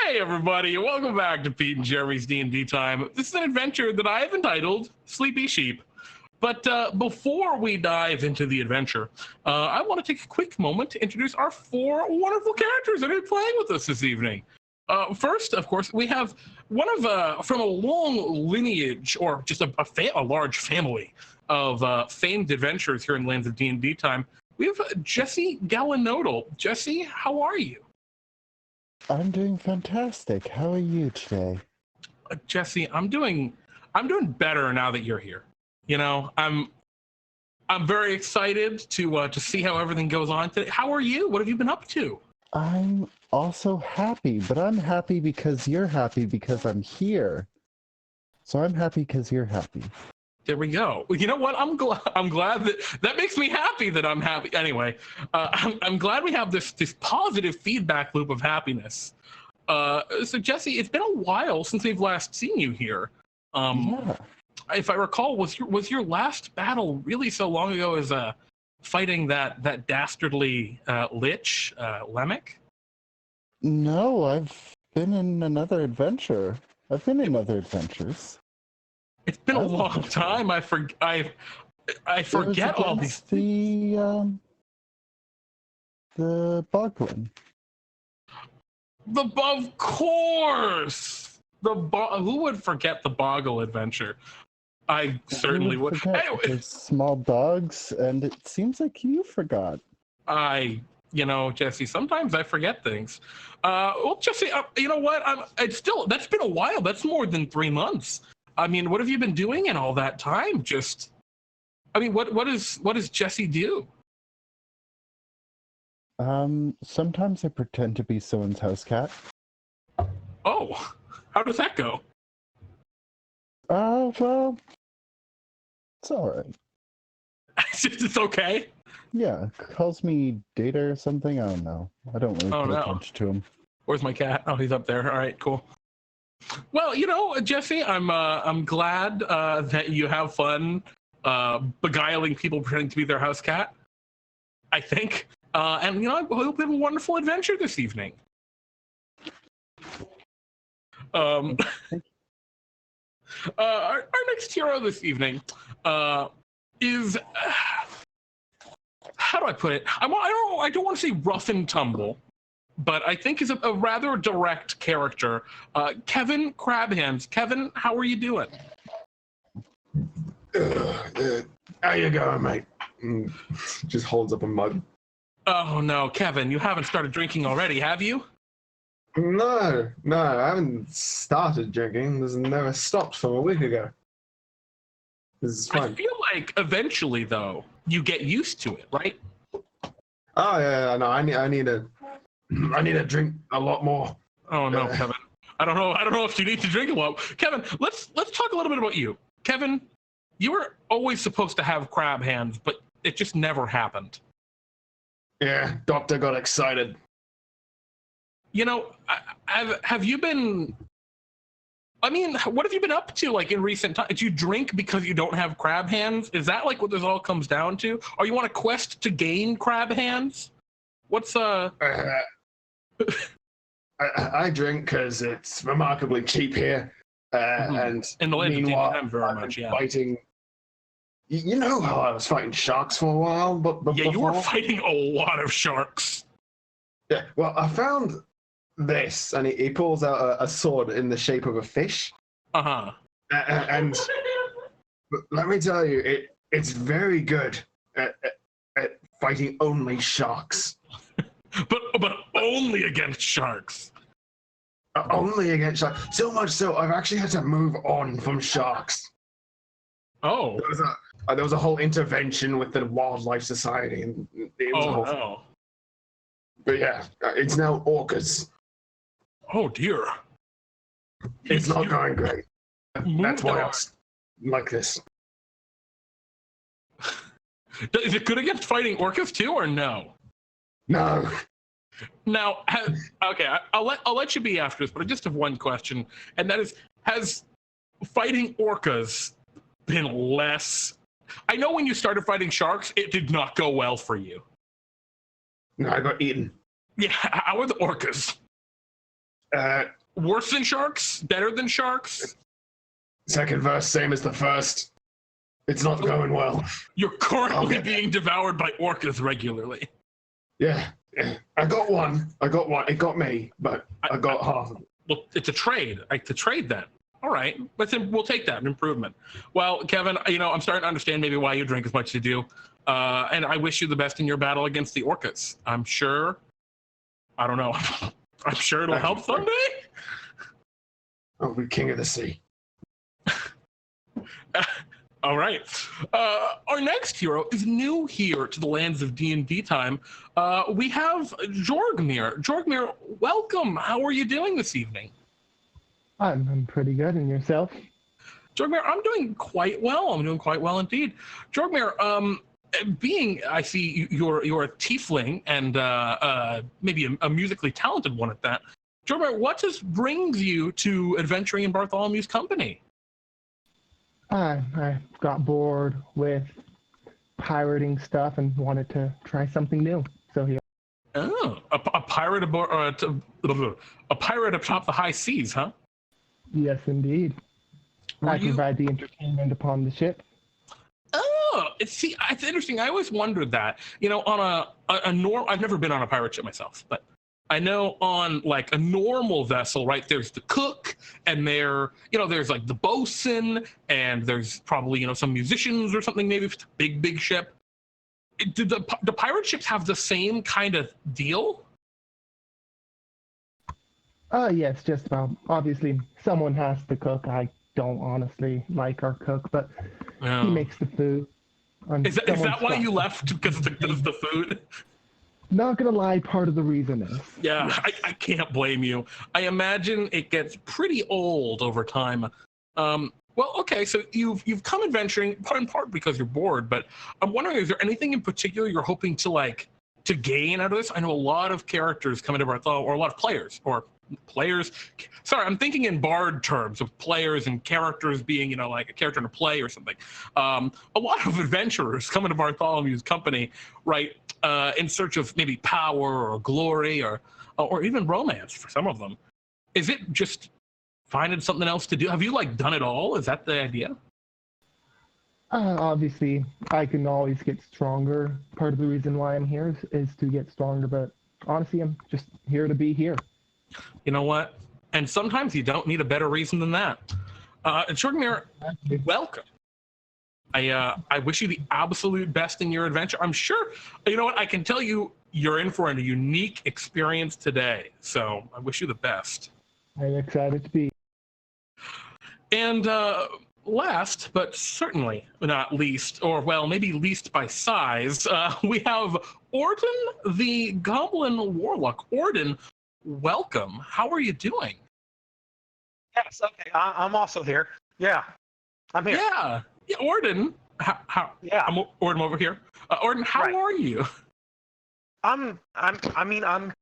Hey everybody, welcome back to Pete and Jeremy's D&D Time. This is an adventure that I have entitled Sleepy Sheep. But before we dive into the adventure, I want to take a quick moment to introduce our four wonderful characters that are playing with us this evening. First, of course, we have one of from a long lineage, or just a large family of famed adventurers here in Lands of D&D Time. We have Jesse Galanodel. Jesse, how are you? I'm doing fantastic. How are you today? Jesse, I'm doing better now that you're here. You know, I'm very excited to see how everything goes on today. How are you? What have you been up to? I'm also happy, but I'm happy because you're happy because I'm here. So I'm happy because you're happy. There we go. You know what? I'm glad that makes me happy that I'm happy. Anyway, I'm glad we have this positive feedback loop of happiness. So Jesse, it's been a while since we've last seen you here. Yeah. If I recall, was your last battle really so long ago as fighting that dastardly lich, Lemic? No, I've been in another adventure. I've been in other adventures. It's been a long time. I forget all these. The Goblin. Of course, who would forget the Boggle adventure? I certainly would. Anyway, there's small dogs, and it seems like you forgot. Jesse, sometimes I forget things. Well, Jesse, you know what? That's been a while. That's more than 3 months. I mean, what have you been doing in all that time? What does Jesse do? Sometimes I pretend to be someone's house cat. Oh, how does that go? Well, it's alright. It's okay? Yeah, calls me Data or something, I don't know. I don't really pay attention to him. Where's my cat? Oh, he's up there. All right, cool. Well, Jesse, I'm glad that you have fun beguiling people pretending to be their house cat, I think. And, I hope you have a wonderful adventure this evening. Our next hero this evening is... how do I put it? I don't want to say rough and tumble, but I think is a rather direct character. Kevin Crabhands. Kevin, how are you doing? How you going, mate? Just holds up a mug. Oh no, Kevin, you haven't started drinking already, have you? No, I haven't started drinking. This never stopped from a week ago. This is fun. I feel like eventually, though, you get used to it, right? Oh yeah, no, I need to drink a lot more. Oh no, Kevin. I don't know if you need to drink a lot. Kevin, let's talk a little bit about you. Kevin, you were always supposed to have crab hands, but it just never happened. Yeah, doctor got excited. Have you been... what have you been up to, in recent times? Do you drink because you don't have crab hands? Is that, what this all comes down to? Or you want a quest to gain crab hands? What's, I drink because it's remarkably cheap here. And in the Lands of DnDTime, very much, yeah. Fighting... You know how I was fighting sharks for a while? But yeah, you were fighting a lot of sharks. Yeah, well, I found this, and he pulls out a sword in the shape of a fish. Uh-huh. And let me tell you, it's very good at fighting only sharks. but only against sharks. Only against sharks. So much so, I've actually had to move on from sharks. Oh. There was a whole intervention with the Wildlife Society. And it was no. But yeah, it's now orcas. Oh dear. It's not going great. That's why I'm like this. Is it good against fighting orcas too, or no? No. Now, okay, I'll let you be after this, but I just have one question, and that is: has fighting orcas been less? I know when you started fighting sharks, it did not go well for you. No, I got eaten. Yeah, how are the orcas? Worse than sharks? Better than sharks? Second verse, same as the first. It's not going well. You're currently being devoured by orcas regularly. Yeah. I got one. It got me, but I got half of it. Well, it's a trade. To trade that. All right. We'll take that, an improvement. Well, Kevin, I'm starting to understand maybe why you drink as much as you do. And I wish you the best in your battle against the orcas. I'm sure, I don't know, I'm sure it'll help someday. I'll be king of the sea. All right. Our next hero is new here to the Lands of DnDTime. We have Jorgmir. Jorgmir, welcome. How are you doing this evening? I'm pretty good. And yourself? Jorgmir, I'm doing quite well. I'm doing quite well indeed. Jorgmir, I see you're a tiefling and maybe a musically talented one at that. Jorgmir, what just brings you to adventuring in Bartholomew's company? I got bored with pirating stuff and wanted to try something new. So here. Oh, a pirate a pirate atop the high seas, huh? Yes, indeed. I provide the entertainment upon the ship. Oh, it's interesting. I always wondered that. On I've never been on a pirate ship myself, but I know on like a normal vessel, right? There's the cook, and there's like the bosun, and there's probably some musicians or something. Maybe if it's a big ship. Do the pirate ships have the same kind of deal? Yes, just about. Obviously, someone has to cook. I don't honestly like our cook, but he makes the food. Is that why you left? Because of the food? Not gonna lie, part of the reason is. Yeah, yes. I can't blame you. I imagine it gets pretty old over time. Well, okay, so you've come adventuring in part because you're bored, but I'm wondering, is there anything in particular you're hoping to gain out of this? I know a lot of characters come into Bartholomew, or a lot of players. Sorry, I'm thinking in bard terms of players and characters being, like a character in a play or something. A lot of adventurers come into Bartholomew's company, right, in search of maybe power or glory or even romance for some of them. Is it just finding something else to do? Have you done it all? Is that the idea? Obviously, I can always get stronger. Part of the reason why I'm here is to get stronger, but honestly, I'm just here to be here. You know what? And sometimes you don't need a better reason than that. Jorgmir, welcome. I wish you the absolute best in your adventure. I'm sure, you know what? I can tell you, you're in for a unique experience today. So I wish you the best. I'm excited to be. And last, but certainly not least, or well, maybe least by size, we have Ordin, the Goblin Warlock. Ordin, welcome. How are you doing? Yes, okay. I'm also here. Yeah, I'm here. Yeah, Ordin. Yeah, I'm Ordin over here. Ordin, how are you? I'm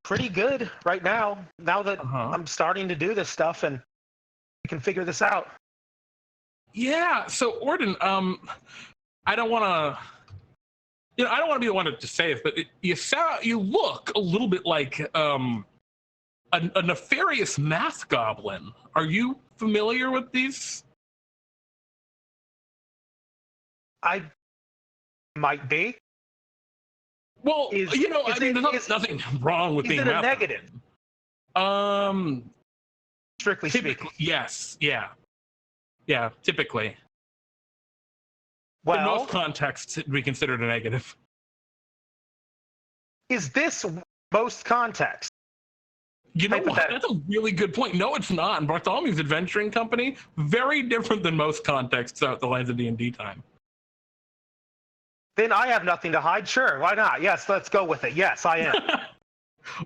pretty good right now. Now that I'm starting to do this stuff and we can figure this out. Yeah. So Ordin, I don't want to, I don't want to be the one to say it, but you look a little bit like a nefarious math goblin. Are you familiar with these? I might be. Well, there's nothing wrong with being Is it a math negative? Goblin. Strictly speaking. Yes. Yeah. Yeah. Typically. Well, in most contexts, it'd be considered a negative. Is this most context? You know what? That's a really good point. No, it's not. And Bartholomew's Adventuring Company, very different than most contexts out the Lands of DnDTime. Then I have nothing to hide. Sure, why not? Yes, let's go with it. Yes, I am.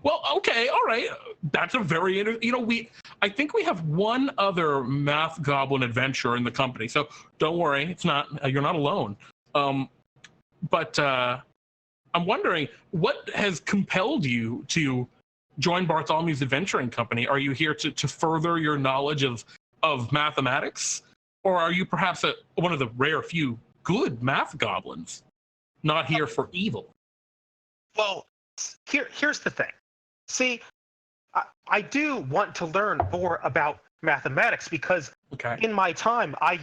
Well, okay, all right. That's a very interesting. I think we have one other math goblin adventurer in the company, so don't worry. It's not you're not alone. But I'm wondering, what has compelled you to join Bartholomew's Adventuring Company? Are you here to further your knowledge of mathematics, or are you perhaps one of the rare few good math goblins, not here for evil? Well, here's the thing. See, I do want to learn more about mathematics because in my time I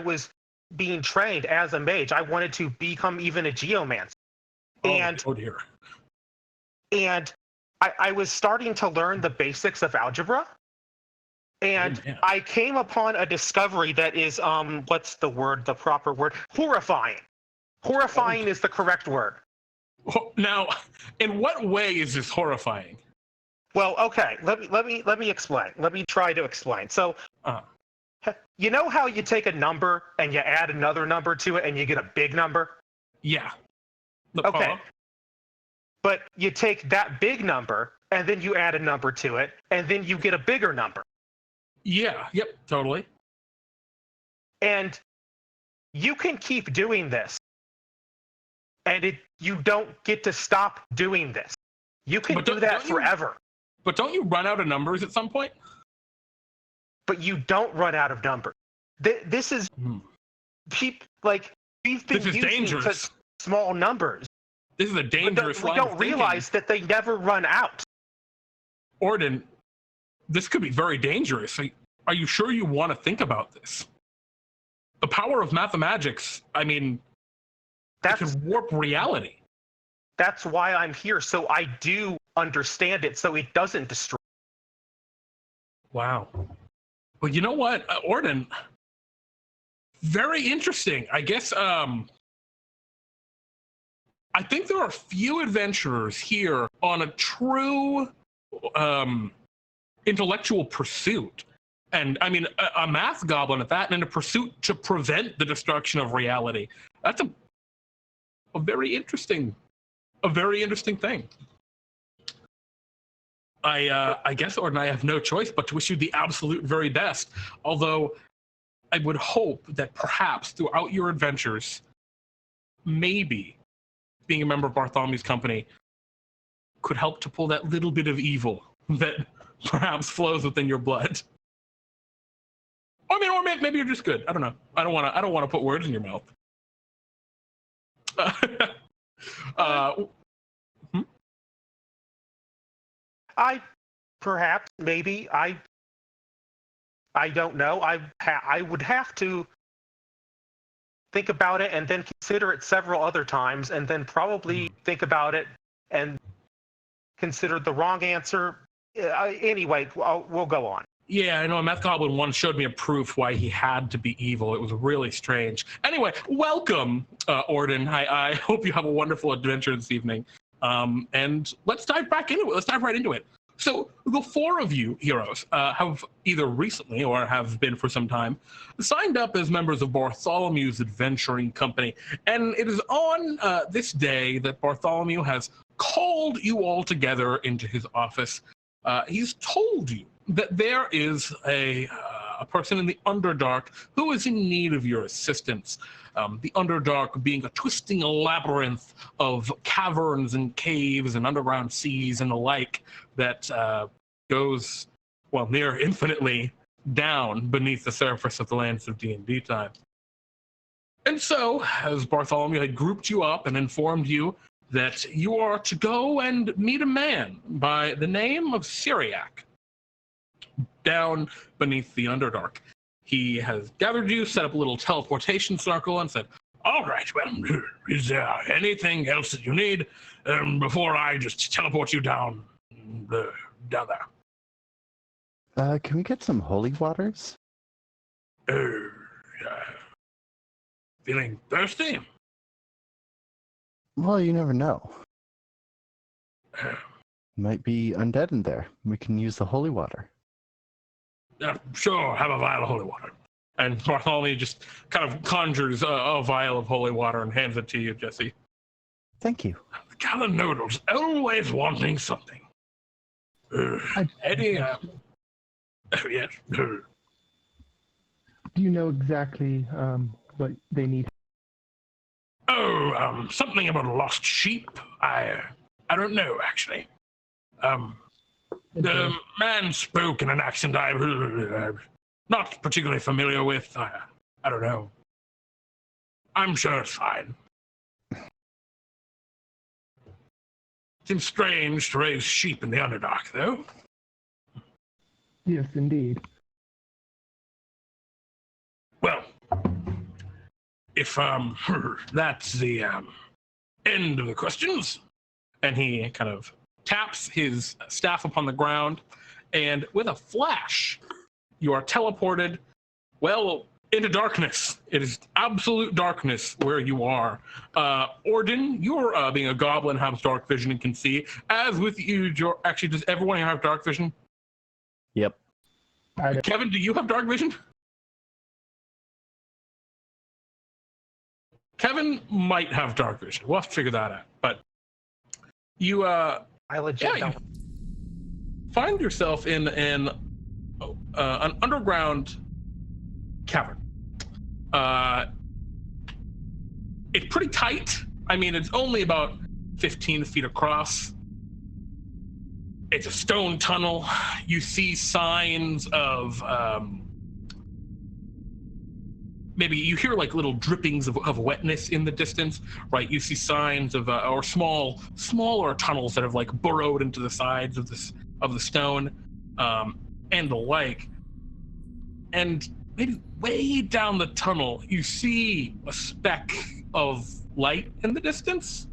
was being trained as a mage. I wanted to become even a geomancer. Oh dear. And I was starting to learn the basics of algebra. And I came upon a discovery that is what's the word, the proper word? Horrifying. Horrifying is the correct word. Now, in what way is this horrifying? Well, okay, let me explain. Let me try to explain. So, you know how you take a number and you add another number to it and you get a big number? Yeah. Okay. But you take that big number and then you add a number to it and then you get a bigger number. Yeah. Yep. Totally. And you can keep doing this, and you don't get to stop doing this. You can do that forever. But don't you run out of numbers at some point? But you don't run out of numbers. This is like we've been using dangerous. Such small numbers. This is a dangerous line of thinking. We don't realize that they never run out. Ordin, this could be very dangerous. Are you sure you want to think about this? The power of mathematics, I mean, that could warp reality. That's why I'm here, so I do understand it, so it doesn't destroy. Wow. Well, you know what, Ordin? Very interesting. I guess, I think there are few adventurers here on a true intellectual pursuit. And I mean, a math goblin at that, and a pursuit to prevent the destruction of reality. That's a very interesting thing. I guess, Ordin, I have no choice but to wish you the absolute very best. Although I would hope that perhaps throughout your adventures, maybe being a member of Bartholomew's company could help to pull that little bit of evil that perhaps flows within your blood. I mean, or maybe you're just good. I don't know. I don't want to put words in your mouth. I don't know. I would have to think about it and then consider it several other times, and then probably think about it and consider the wrong answer. Anyway, we'll go on. Yeah, I know. A meth goblin once showed me a proof why he had to be evil. It was really strange. Anyway, welcome, Ordin. I hope you have a wonderful adventure this evening. And let's dive back into it. Let's dive right into it. So the four of you heroes have either recently or have been for some time signed up as members of Bartholomew's adventuring company. And it is on this day that Bartholomew has called you all together into his office. He's told you that there is a person in the Underdark who is in need of your assistance. The Underdark being a twisting labyrinth of caverns and caves and underground seas and the like that goes, well, near infinitely down beneath the surface of the Lands of DnDTime. And so, as Bartholomew had grouped you up and informed you that you are to go and meet a man by the name of Cyriak down beneath the Underdark. He has gathered you, set up a little teleportation circle, and said, all right, well, is there anything else that you need before I just teleport you down there? Can we get some holy waters? Feeling thirsty? Well, you never know. Might be undead in there. We can use the holy water. Sure, have a vial of holy water. And Bartholomew just kind of conjures a vial of holy water and hands it to you, Jesse. Thank you. Galanodel's always wanting something. Eddie, yes. Do you know exactly what they need? Oh, something about a lost sheep. I don't know, actually. The man spoke in an accent I'm not particularly familiar with. I don't know. I'm sure it's fine. Seems strange to raise sheep in the Underdark, though. Yes, indeed. Well, if that's the end of the questions, and he kind of taps his staff upon the ground, and with a flash, you are teleported, well, into darkness. It is absolute darkness where you are. Ordin, you're being a goblin, has dark vision and can see. As with you, actually, does everyone here have dark vision? Yep. Kevin, do you have dark vision? Kevin might have dark vision. We'll have to figure that out. But you, I legit you don't. find yourself in an underground cavern. It's pretty tight. I mean, it's only about 15 feet across. It's a stone tunnel. You see signs of maybe you hear like little drippings of wetness in the distance, right? You see signs of or smaller tunnels that have like burrowed into the sides of the stone, and the like. And maybe way down the tunnel, you see a speck of light in the distance.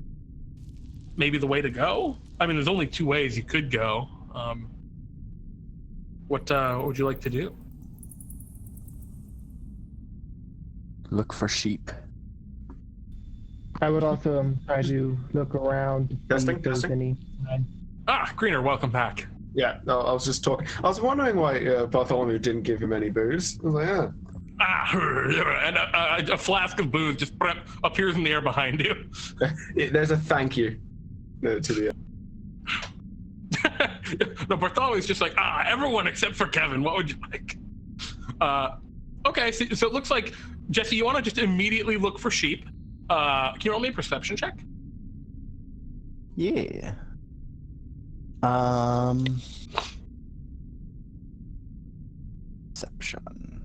Maybe the way to go. I mean, there's only two ways you could go. What would you like to do? Look for sheep. I would also try to look around. Testing, if there's testing. any. Greener, welcome back. Yeah, no, I was just talking. I was wondering why Bartholomew didn't give him any booze. I was like, yeah. And a flask of booze just appears in the air behind you. There's a thank you to the. No, Bartholomew's just like, everyone except for Kevin. What would you like? Okay, so it looks like, Jesse, you want to just immediately look for sheep. Can you roll me a perception check? Yeah. Perception.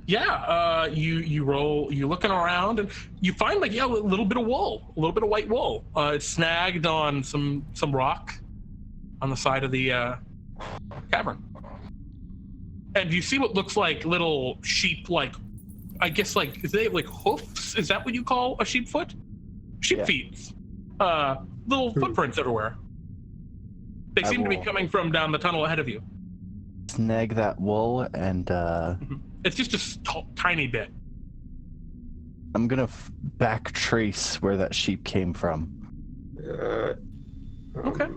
Yeah, you roll, you're looking around, and you find like, a little bit of wool, a little bit of white wool. It's snagged on some rock on the side of the cavern. And you see what looks like little sheep, like, I guess, like, is they like hoofs? Is that what you call a sheep foot? Sheep feet. Little footprints everywhere. They seem to be coming from down the tunnel ahead of you. Snag that wool and It's just a tiny bit. I'm gonna back trace where that sheep came from. Okay.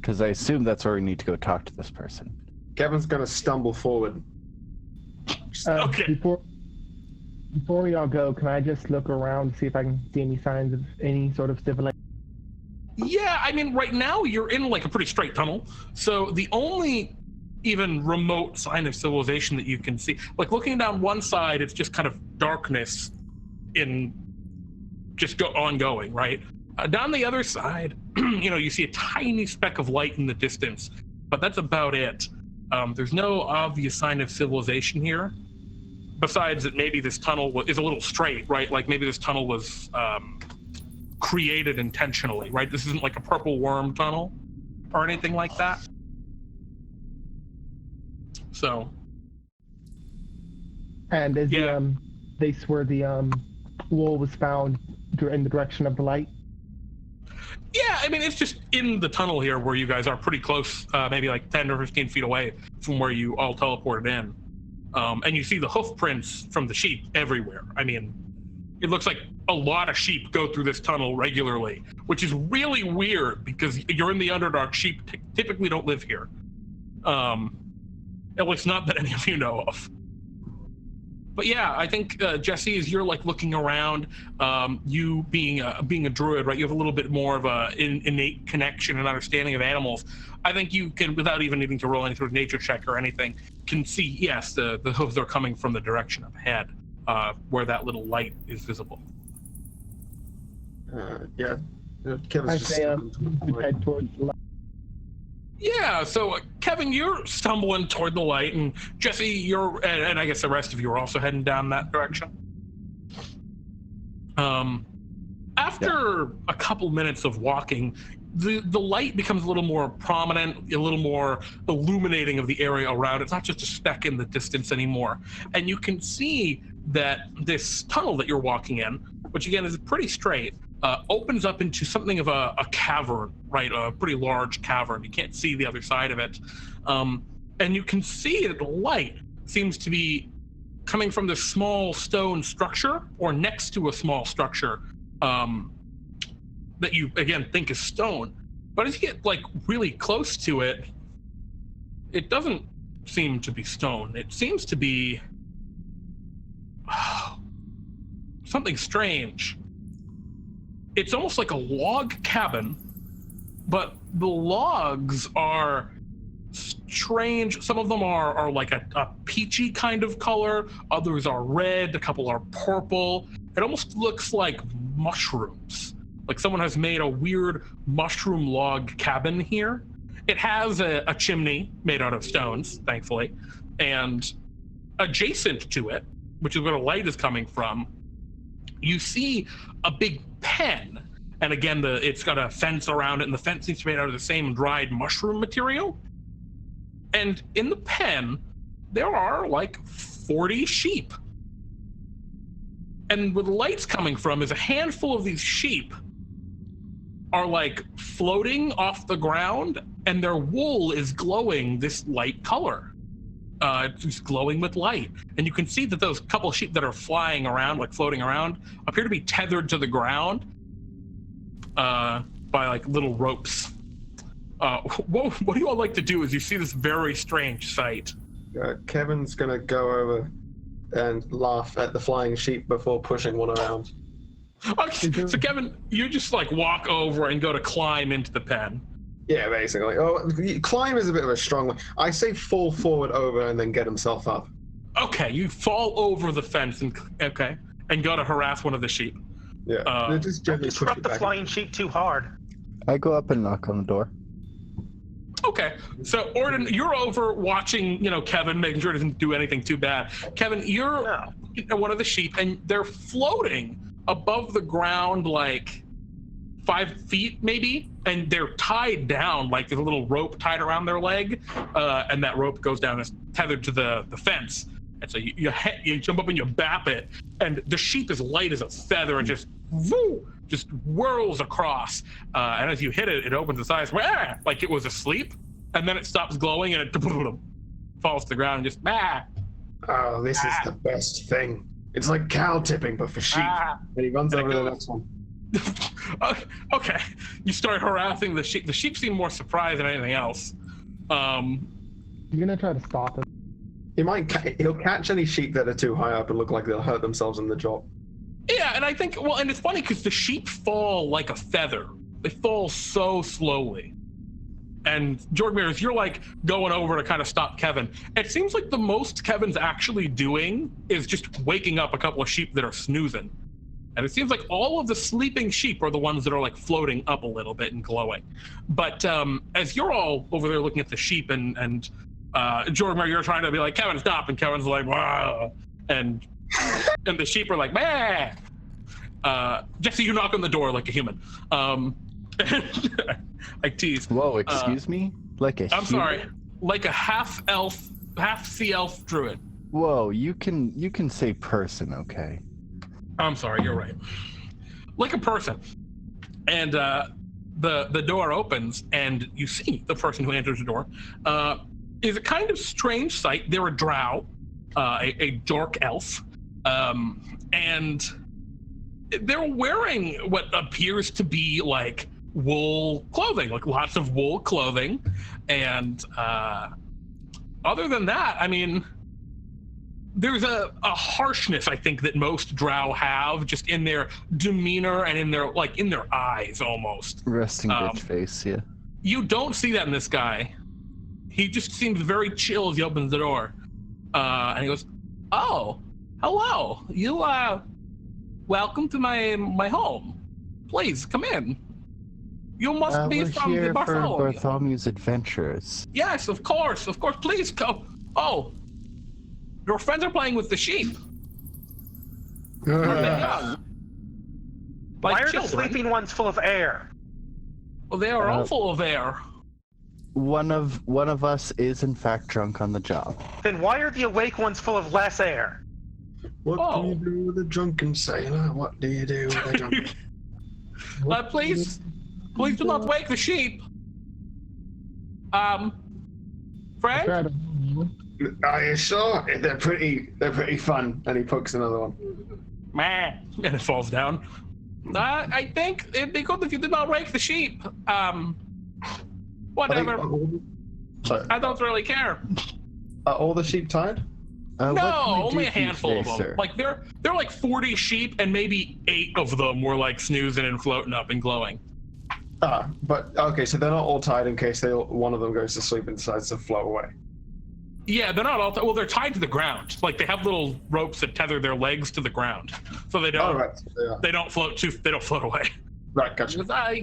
Because I assume that's where we need to go talk to this person. Kevin's gonna stumble forward. Okay. Before we all go, can I just look around to see if I can see any signs of any sort of civilization? Yeah, I mean, right now you're in like a pretty straight tunnel. So the only even remote sign of civilization that you can see, like looking down one side, it's just kind of darkness in just ongoing, right? Down the other side, you see a tiny speck of light in the distance, but that's about it. There's no obvious sign of civilization here, besides that maybe this tunnel is a little straight, right? Like maybe this tunnel was created intentionally, right? This isn't like a purple worm tunnel or anything like that. So. And is the place where the wool was found in the direction of the light? Yeah, I mean, it's just in the tunnel here where you guys are pretty close, maybe like 10 or 15 feet away from where you all teleported in. And you see the hoof prints from the sheep everywhere. I mean, it looks like a lot of sheep go through this tunnel regularly, which is really weird because you're in the Underdark. Sheep typically don't live here. At least not that any of you know of. But yeah, I think Jesse, as you're like looking around, you being a druid, right? You have a little bit more of a innate connection and understanding of animals. I think you can, without even needing to roll any sort of nature check or anything, can see, yes, the hooves are coming from the direction of ahead, where that little light is visible. Yeah, Kevin's I just say head towards the light. Yeah, so Kevin, you're stumbling toward the light, and Jesse, you're, and I guess the rest of you are also heading down that direction. After a couple minutes of walking, the light becomes a little more prominent, a little more illuminating of the area around. It's not just a speck in the distance anymore. And you can see that this tunnel that you're walking in, which again is pretty straight, opens up into something of a cavern, right? A pretty large cavern. You can't see the other side of it. And you can see that the light seems to be coming from this small stone structure or next to a small structure that you, again, think is stone. But as you get, like, really close to it, it doesn't seem to be stone. It seems to be something strange. It's almost like a log cabin, but the logs are strange. Some of them are like a peachy kind of color. Others are red. A couple are purple. It almost looks like mushrooms. Like someone has made a weird mushroom log cabin here. It has a chimney made out of stones, thankfully. And adjacent to it, which is where the light is coming from, you see a big pen. And again, it's got a fence around it, and the fence seems to be made out of the same dried mushroom material. And in the pen, there are like 40 sheep. And where the light's coming from is a handful of these sheep are like floating off the ground, and their wool is glowing this light color. It's just glowing with light. And you can see that those couple sheep that are flying around, like floating around, appear to be tethered to the ground by like little ropes. What do you all like to do as you see this very strange sight? Kevin's gonna go over and laugh at the flying sheep before pushing one around. Okay, so Kevin, you just like walk over and go to climb into the pen. Yeah, basically. Oh, climb is a bit of a strong one. I say fall forward over and then get himself up. Okay, you fall over the fence and go to harass one of the sheep. Yeah, just gently push Disrupt it the back. flying sheep too hard. I go up and knock on the door. Okay, so Ordin, you're over watching, Kevin, making sure he doesn't do anything too bad. Kevin, you're at one of the sheep, and they're floating above the ground like 5 feet maybe, and they're tied down, like there's a little rope tied around their leg, and that rope goes down, it's tethered to the fence. And so you jump up and you bap it, and the sheep is light as a feather and just whirls across. And as you hit it, it opens its eyes, like it was asleep, and then it stops glowing and it falls to the ground and just Oh, this is the best thing. It's like cow tipping, but for sheep. And he runs over to the next one. Okay, you start harassing the sheep. The sheep seem more surprised than anything else. You're gonna try to stop him. He'll catch any sheep that are too high up and look like they'll hurt themselves in the drop. Yeah, and I think, and it's funny because the sheep fall like a feather. They fall so slowly. And Jorgmir, as you're like going over to kind of stop Kevin, it seems like the most Kevin's actually doing is just waking up a couple of sheep that are snoozing. And it seems like all of the sleeping sheep are the ones that are like floating up a little bit and glowing. But as you're all over there looking at the sheep and Jorgmir, you're trying to be like, Kevin, stop. And Kevin's like, wow. And the sheep are like, bah. Jesse, you knock on the door like a human. I tease. Whoa, excuse me? Like a I'm human? sorry. Like a half elf, half sea elf druid. Whoa, you can say person, okay? I'm sorry, you're right. Like a person. And the door opens, and you see the person who enters the door is a kind of strange sight. They're a drow, a dark elf, and they're wearing what appears to be like wool clothing, like lots of wool clothing. And other than that, I mean, there's a harshness, I think, that most drow have just in their demeanor and in their eyes almost. Resting bitch face, yeah. You don't see that in this guy. He just seems very chill as he opens the door. And he goes, oh, hello. You, welcome to my home. Please, come in. You must be we're from here the Bartholomew. for Bartholomew's Adventures. Yes, of course. Please go. Oh, your friends are playing with the sheep. Why are the Like sleeping children. ones full of air? Well, they are all full of air. One of us is in fact drunk on the job. Then why are the awake ones full of less air? What Oh. do you do with a drunken sailor? What do you do with a drunken... Please do not wake the sheep. Friend? Try to- Are you sure? They're pretty fun. And he pokes another one. Meh. And it falls down. I think it'd be good if you did not wake the sheep. Whatever. Sorry. I don't really care. Are all the sheep tired? What No, can we do only a for you handful today, of them. sir? Like there are like 40 sheep, and maybe 8 of them were like snoozing and floating up and glowing. But okay, so they're not all tied in case one of them goes to sleep and decides to float away. Yeah, they're not all. Well, they're tied to the ground. Like they have little ropes that tether their legs to the ground, so they don't. Oh, right. Yeah. They don't float They don't float away. Right, gotcha. Because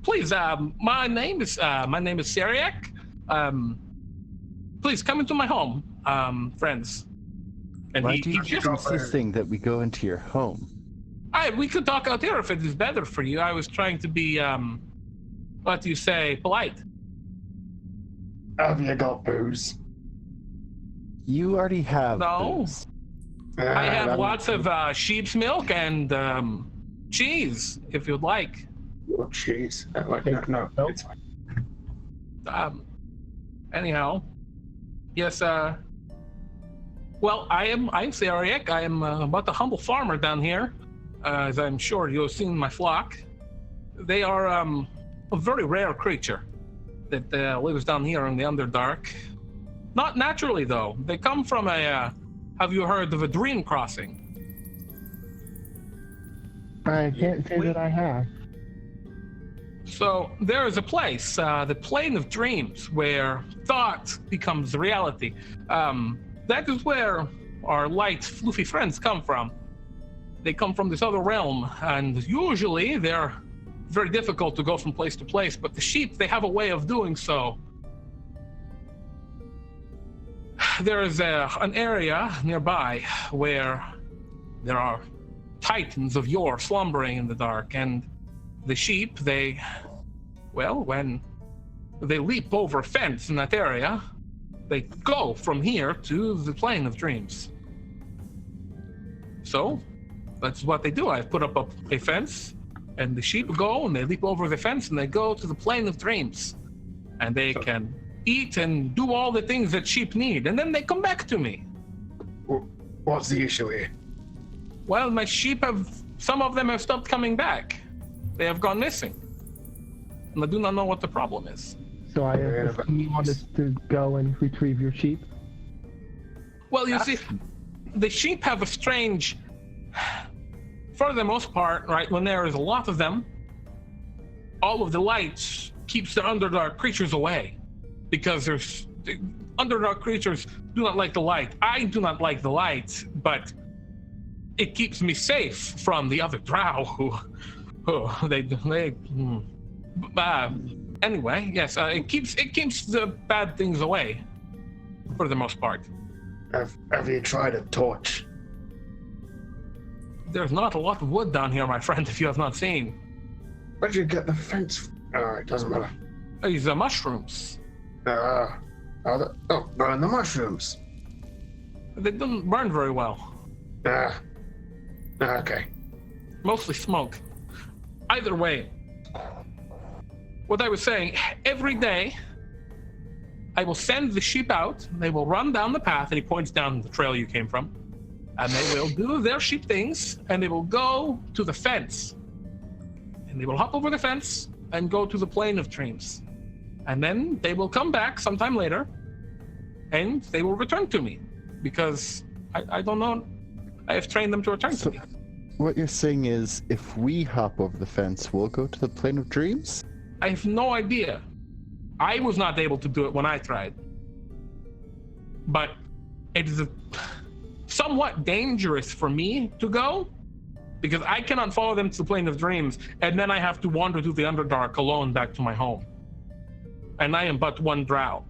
please, my name is Cyriak. Please come into my home, friends. And Why he do you just. keep insisting that we go into your home? We could talk out here if it is better for you. I was trying to be, what do you say, polite. Have you got booze? You already have No. booze. I have lots of sheep's milk and cheese, if you'd like. Oh, jeez. No, Nope. it's fine. Anyhow, yes. Well, I'm Cyriak. I am but a humble farmer down here, as I'm sure you've seen my flock. They are a very rare creature that lives down here in the Underdark. Not naturally, though. They come from a. Have you heard of a dream crossing? I can't say that I have. So there is a place, the plane of dreams, where thought becomes reality. That is where our light, floofy friends come from. They come from this other realm, and usually they're very difficult to go from place to place, but the sheep, they have a way of doing so. There is an area nearby where there are titans of yore slumbering in the dark, and the sheep, when they leap over a fence in that area, they go from here to the plane of dreams. So, that's what they do. I've put up a fence, and the sheep go, and they leap over the fence, and they go to the plane of dreams. And they can eat and do all the things that sheep need, and then they come back to me. What's the issue here? Well, my sheep some of them have stopped coming back. They have gone missing. And I do not know what the problem is. So I assume you want us to go and retrieve your sheep? Well, you see, the sheep have a strange, for the most part, right, when there is a lot of them, all of the light keeps the Underdark creatures away. Because the Underdark creatures do not like the light. I do not like the light, but it keeps me safe from the other drow anyway, yes, it keeps the bad things away, for the most part. Have you tried a torch? There's not a lot of wood down here, my friend, if you have not seen. Where'd you get the fence? Alright, doesn't matter. These are mushrooms. Burn the mushrooms. They don't burn very well. Okay. Mostly smoke. Either way, what I was saying, every day, I will send the sheep out, they will run down the path, and he points down the trail you came from, and they will do their sheep things, and they will go to the fence. And they will hop over the fence and go to the plane of dreams. And then they will come back sometime later, and they will return to me, because I don't know, I have trained them to return to me. What you're saying is, if we hop over the fence, we'll go to the plane of dreams? I have no idea. I was not able to do it when I tried. But it is somewhat dangerous for me to go, because I cannot follow them to the plane of dreams, and then I have to wander through the Underdark alone back to my home. And I am but one drow.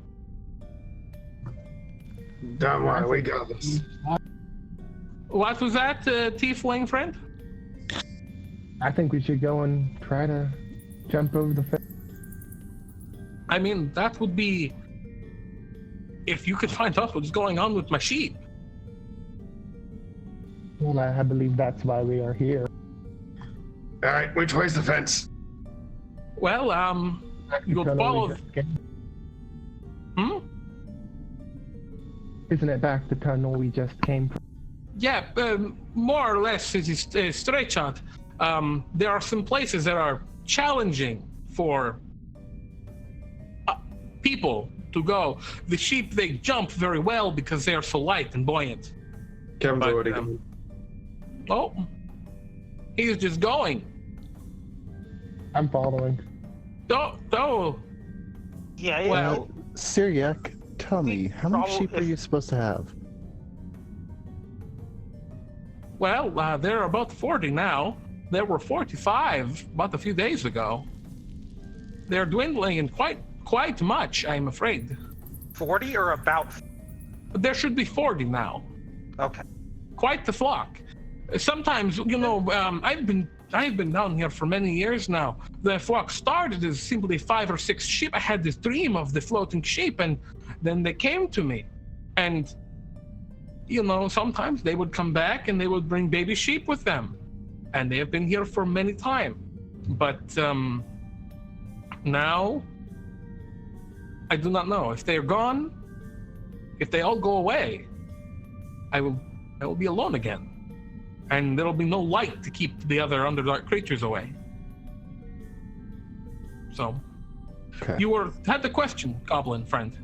Don't worry, we got this. What was that, Tiefling friend? I think we should go and try to jump over the fence? I mean, that would be if you could find out what's going on with my sheep. Well, I believe that's why we are here. All right, which way's the fence? Well, you'll Tunnel we follow. just came. Hmm? Isn't it back the tunnel we just came from? Yeah, more or less it is a straight shot. There are some places that are challenging for people to go. The sheep, they jump very well because they are so light and buoyant. Kevin's But, already gone. Oh, he's just going. I'm following. Oh, Yeah. well, Cyriak, tell me, how many Probably sheep are if- you supposed to have? well, there are about 40 now. There were 45 about a few days ago. They're dwindling in quite much, I'm afraid. 40 or about? But there should be 40 now. Okay. Quite the flock. Sometimes, you know, I've been down here for many years now. The flock started as simply 5 or 6 sheep. I had this dream of the floating sheep, and then they came to me. And, you know, sometimes they would come back and they would bring baby sheep with them. And they have been here for many time. But now, I do not know. If they are gone, if they all go away, I will be alone again. And there'll be no light to keep the other Underdark creatures away. So, Okay. you had the question, Goblin friend.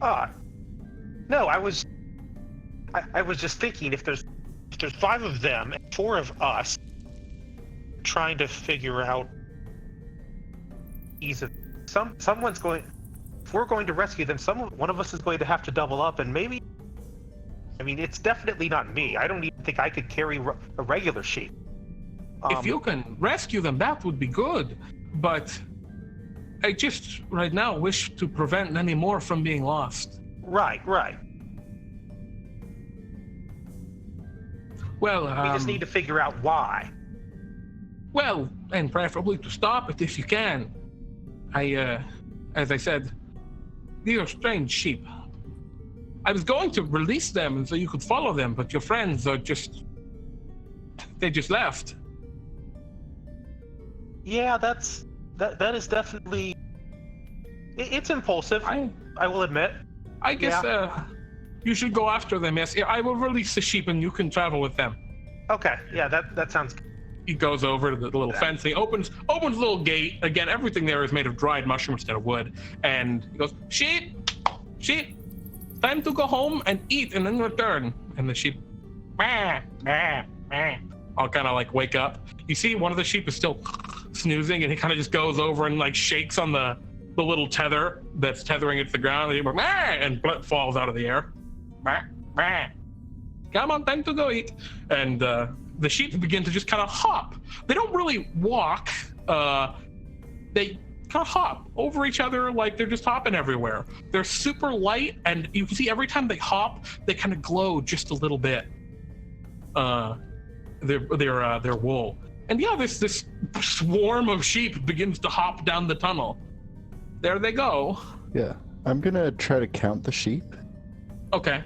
No, I was just thinking if there's 5 of them and 4 of us trying to figure out someone's going. If we're going to rescue them, one of us is going to have to double up, and maybe. I mean, it's definitely not me. I don't even think I could carry a regular sheep. If you can rescue them, that would be good. But I just right now wish to prevent any more from being lost. Right. Well, We just need to figure out why. well, and preferably to stop it if you can. As I said, these are strange sheep. I was going to release them so you could follow them, but your friends are they just left. Yeah, that is definitely. It's impulsive. I will admit. I guess you should go after them. Yes, I will release the sheep and you can travel with them. Okay. Yeah, that sounds. He goes over to the little fence. He opens a little gate. Again, everything there is made of dried mushroom instead of wood. And he goes, sheep, time to go home and eat and then return. And the sheep, all kind of like wake up. You see one of the sheep is still snoozing, and he kind of just goes over and like shakes on the little tether that's tethering it to the ground. And blood falls out of the air. Come on, time to go eat. And the sheep begin to just kind of hop. They don't really walk. They kind of hop over each other like they're just hopping everywhere. They're super light, and you can see every time they hop, they kind of glow just a little bit. Their wool. And yeah, this swarm of sheep begins to hop down the tunnel. There they go. Yeah. I'm gonna try to count the sheep Okay.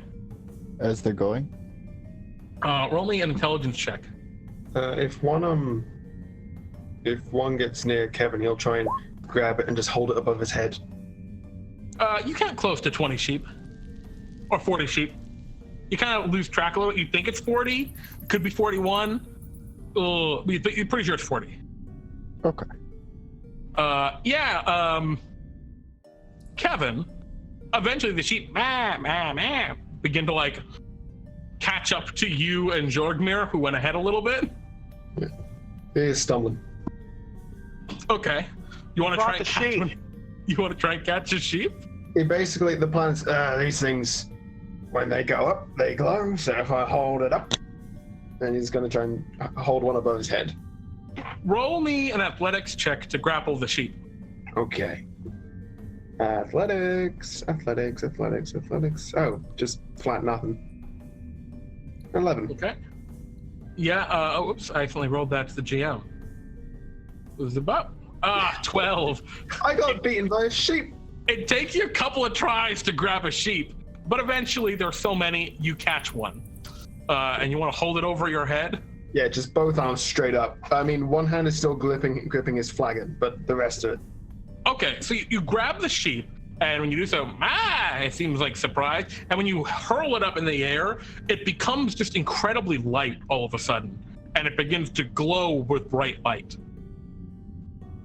as they're going. Roll me an intelligence check. If one gets near Kevin, he'll try and grab it and just hold it above his head. You can't close to 20 sheep. Or 40 sheep. You kind of lose track a little bit. You think it's 40. It could be 41. But you're pretty sure it's 40. Okay. Kevin, eventually the sheep begin to like catch up to you and Jorgmir, who went ahead a little bit. He is stumbling. Okay. You want to try Brought and the catch sheep. one? You want to try and catch a sheep? He basically, the plan's, these things, when they go up, they glow. So if I hold it up, then he's going to try and hold one above his head. Roll me an athletics check to grapple the sheep. Okay. Athletics. Oh, just flat nothing. 11. Okay. Yeah, oops, I accidentally rolled that to the GM. It was about 12. I got beaten by a sheep. It takes you a couple of tries to grab a sheep, but eventually there's so many, you catch one. And you want to hold it over your head? Yeah, just both arms straight up. I mean, one hand is still gripping his flagon, but the rest of it. Okay, so you grab the sheep, and when you do so, it seems like surprise. And when you hurl it up in the air, it becomes just incredibly light all of a sudden, and it begins to glow with bright light.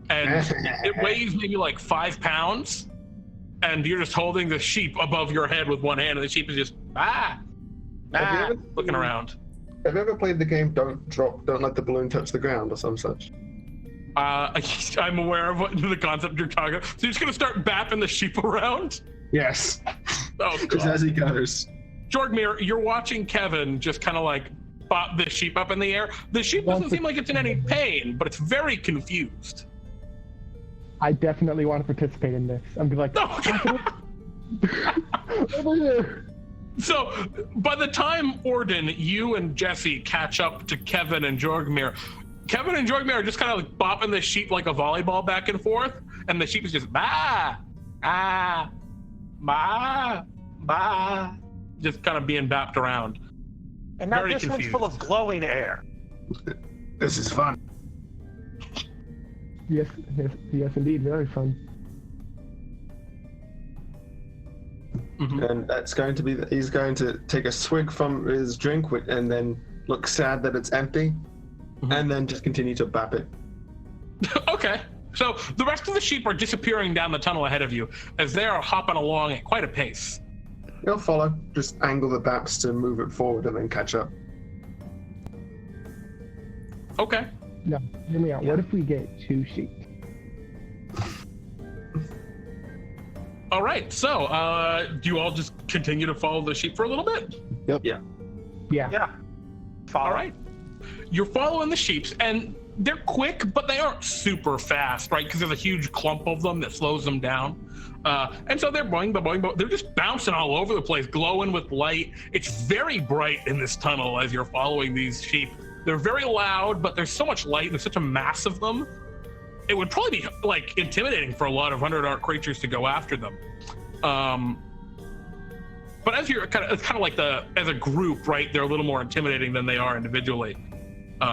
And it weighs maybe like 5 pounds, and you're just holding the sheep above your head with one hand, and the sheep is just looking around. Have you ever played the game Don't Let the Balloon Touch the Ground or some such? I'm aware of the concept you're talking about. So you're just gonna start bapping the sheep around? Yes. Oh, Just as he goes. Jorgmir, you're watching Kevin just kind of like bop the sheep up in the air. The sheep doesn't seem like it's in any pain, but it's very confused. I definitely want to participate in this. I'm gonna like, over here. So by the time Ordin, you and Jesse catch up to Kevin and Jorgmir are just kind of like bopping the sheep like a volleyball back and forth, and the sheep is just just kind of being bapped around. And now Very this confused. one's full of glowing air. This is fun. Yes, indeed, very fun. Mm-hmm. And that's going to be, he's going to take a swig from his drink and then look sad that it's empty, and then just continue to bap it. Okay. So the rest of the sheep are disappearing down the tunnel ahead of you as they are hopping along at quite a pace. You'll follow. Just angle the baps to move it forward and then catch up. Okay. No, hear me out. What if we get 2 sheep? All right. So do you all just continue to follow the sheep for a little bit? Yeah. Follow. All right. You're following the sheep, and they're quick, but they aren't super fast, right? Because there's a huge clump of them that slows them down. And so they're boing. They're just bouncing all over the place, glowing with light. It's very bright in this tunnel as you're following these sheep. They're very loud, but there's so much light and there's such a mass of them. It would probably be like intimidating for a lot of Underdark creatures to go after them. But as you're it's kind of like as a group, right? They're a little more intimidating than they are individually.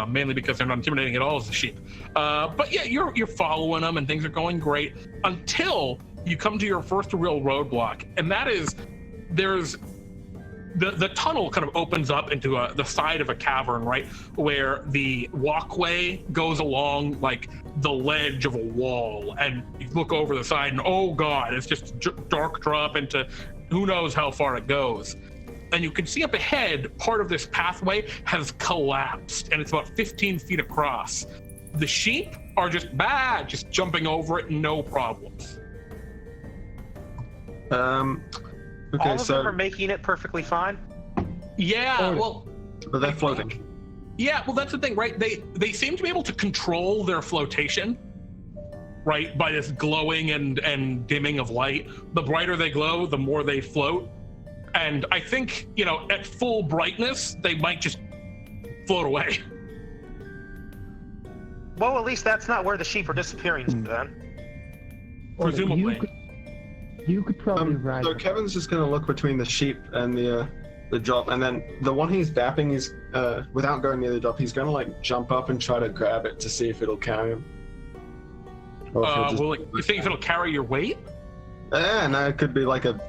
Mainly because they're not intimidating at all as the sheep. But yeah, you're following them and things are going great until you come to your first real roadblock, and that is there's the tunnel kind of opens up into the side of a cavern, right, where the walkway goes along like the ledge of a wall, and you look over the side, and oh god, it's just dark drop into who knows how far it goes. And you can see up ahead, part of this pathway has collapsed, and it's about 15 feet across. The sheep are just jumping over it, no problems. Okay, All of them are making it perfectly fine? Yeah, well... But they're floating. Yeah, well, that's the thing, right? They seem to be able to control their flotation, right, by this glowing and dimming of light. The brighter they glow, the more they float. And I think, at full brightness, they might just float away. Well, at least that's not where the sheep are disappearing then. Presumably. You could probably ride. So Kevin's just going to look between the sheep and the drop, and then the one he's bapping is, without going near the drop, he's going to jump up and try to grab it to see if it'll carry him. Or if he'll just... you think if it'll carry your weight? No, it could be like a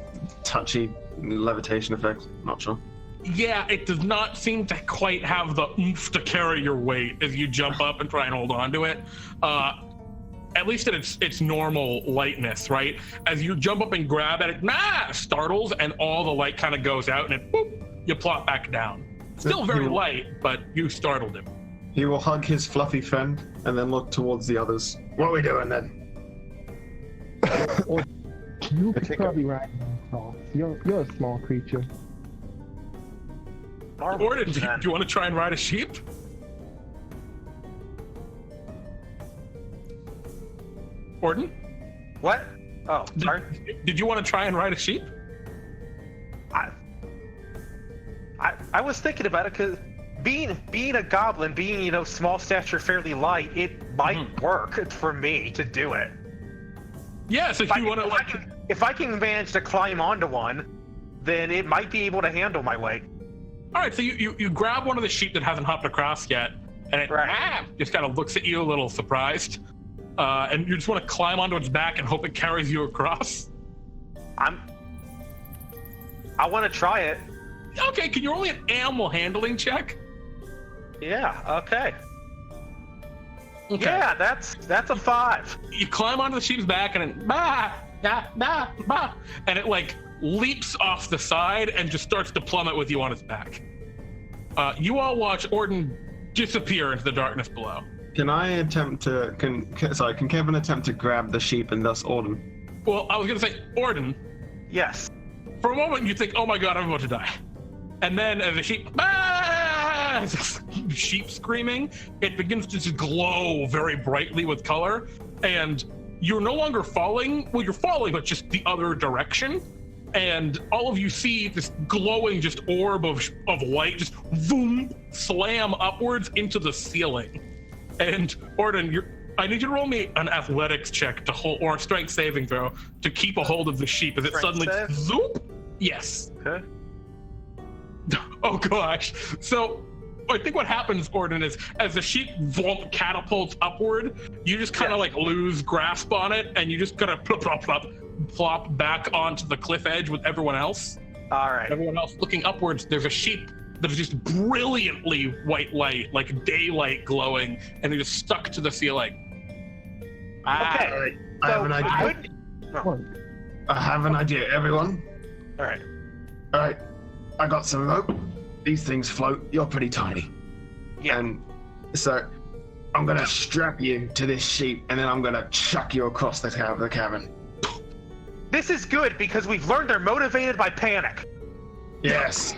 touchy levitation effect. Not sure. Yeah, it does not seem to quite have the oomph to carry your weight as you jump up and try and hold on to it. At least at its normal lightness, right? As you jump up and grab at it, startles, and all the light kind of goes out, and it, boop, you plop back down. Still very light, but you startled him. He will hug his fluffy friend and then look towards the others. What are we doing then? You could probably ride across. You're a small creature. Ordin, do you want to try and ride a sheep? Ordin? What? Oh, sorry. Did you want to try and ride a sheep? I was thinking about it because being a goblin, being small stature, fairly light, it might work for me to do it. Yeah, so if you want to if I can manage to climb onto one, then it might be able to handle my weight. All right, so you grab one of the sheep that hasn't hopped across yet, and it just kind of looks at you a little surprised, and you just want to climb onto its back and hope it carries you across. I want to try it. Okay, can you roll me an animal handling check? Yeah. Okay. Okay. Yeah, that's a 5. You climb onto the sheep's back and it and it like leaps off the side and just starts to plummet with you on its back. You all watch Ordin disappear into the darkness below. Can Kevin attempt to grab the sheep and thus Ordin? Well, I was gonna say, Ordin, Yes. for a moment you think, oh my god, I'm about to die. And then as the sheep screaming, it begins to just glow very brightly with color, and you're no longer falling. Well, you're falling, but just the other direction. And all of you see this glowing just orb of light just boom slam upwards into the ceiling. And Ordin, I need you to roll me an athletics check to hold, or a strength saving throw to keep a hold of the sheep as it suddenly zoop. Yes. Okay. Oh gosh. So I think what happens, Ordin, is as the sheep catapults upward, you just kind of like lose grasp on it, and you just kind of plop back onto the cliff edge with everyone else. All right. Everyone else looking upwards, there's a sheep that is just brilliantly white light, like daylight glowing, and it is stuck to the ceiling. Okay. All right. I have an idea. I have an idea, everyone. All right. All right. I got some rope. These things float. You're pretty tiny. Yeah. And so I'm going to strap you to this sheep, and then I'm going to chuck you across the cavern. This is good because we've learned they're motivated by panic. Yes.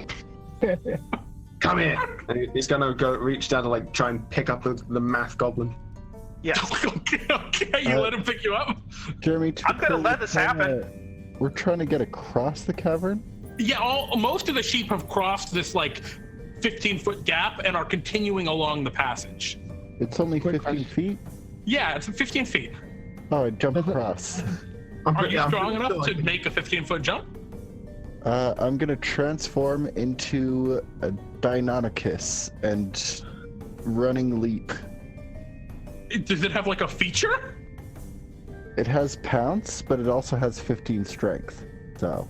Come here. And he's going to go reach down to like try and pick up the math goblin. Yeah. Okay, you let him pick you up? Jeremy, I'm going to let this happen. We're trying to get across the cavern? Yeah, most of the sheep have crossed this like 15-foot gap and are continuing along the passage. It's only 15 feet? Yeah, it's 15 feet. Oh, I jump across. Are you strong enough to make a 15-foot jump? I'm gonna transform into a Deinonychus and running leap. Does it have like a feature? It has pounce, but it also has 15 strength. So.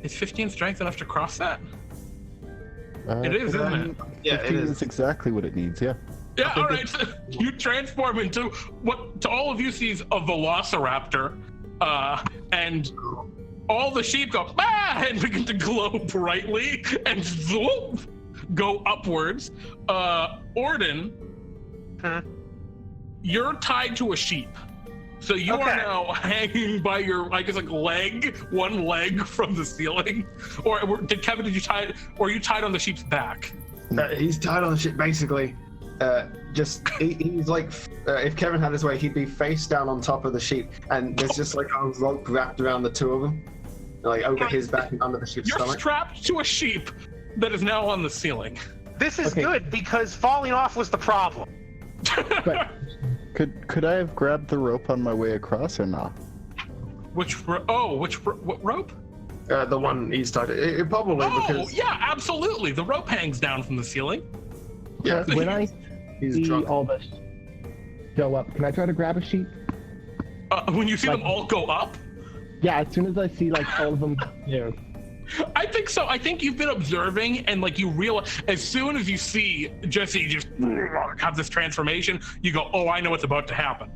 Is 15 strength enough to cross that? It is, 15, isn't it? Yeah, 15 it is. is exactly what it needs, yeah. Yeah, all right. So you transform into what to all of you sees a velociraptor, and all the sheep go and begin to glow brightly and zoop, go upwards. Ordin, you're tied to a sheep, so you are now hanging by your, I guess, like one leg from the ceiling. Or did you tie it? Or are you tied on the sheep's back? He's tied on the ship basically. He's like, if Kevin had his way, he'd be face down on top of the sheep, and there's just like a rope wrapped around the two of them, like over his back and under the sheep's You're stomach. strapped to a sheep that is now on the ceiling. This is good because falling off was the problem. But Could I have grabbed the rope on my way across or not? What rope? The one he's tied to. It probably because yeah, absolutely. The rope hangs down from the ceiling. yeah, when I he's see drunk. all this go up, can I try to grab a sheep? When you see them all go up? Yeah, as soon as I see like all of them, I think so. I think you've been observing, and like you realize as soon as you see Jesse just have this transformation, you go, "Oh, I know what's about to happen."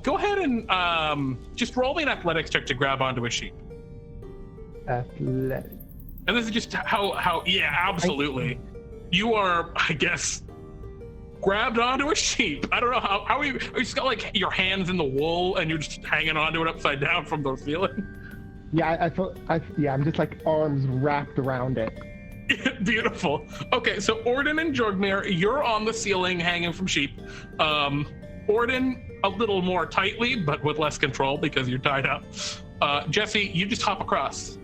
Go ahead and just roll me an athletics check to grab onto a sheep. Athletic. And this is just how yeah, absolutely. You are, I guess, grabbed onto a sheep. I don't know how are you just got like your hands in the wool and you're just hanging onto it upside down from the ceiling. Yeah, I'm just like arms wrapped around it. Beautiful. Okay, so Ordin and Jorgmir, you're on the ceiling hanging from sheep. Ordin a little more tightly, but with less control because you're tied up. Jesse, you just hop across.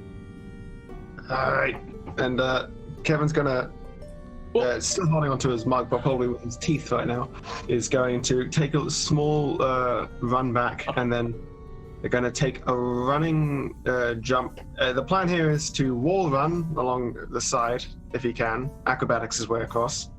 All right, and Kevin's gonna still holding onto his mug, but probably with his teeth right now, is going to take a small run back, and then they're going to take a running jump. The plan here is to wall run along the side, if he can. Acrobatics his way across.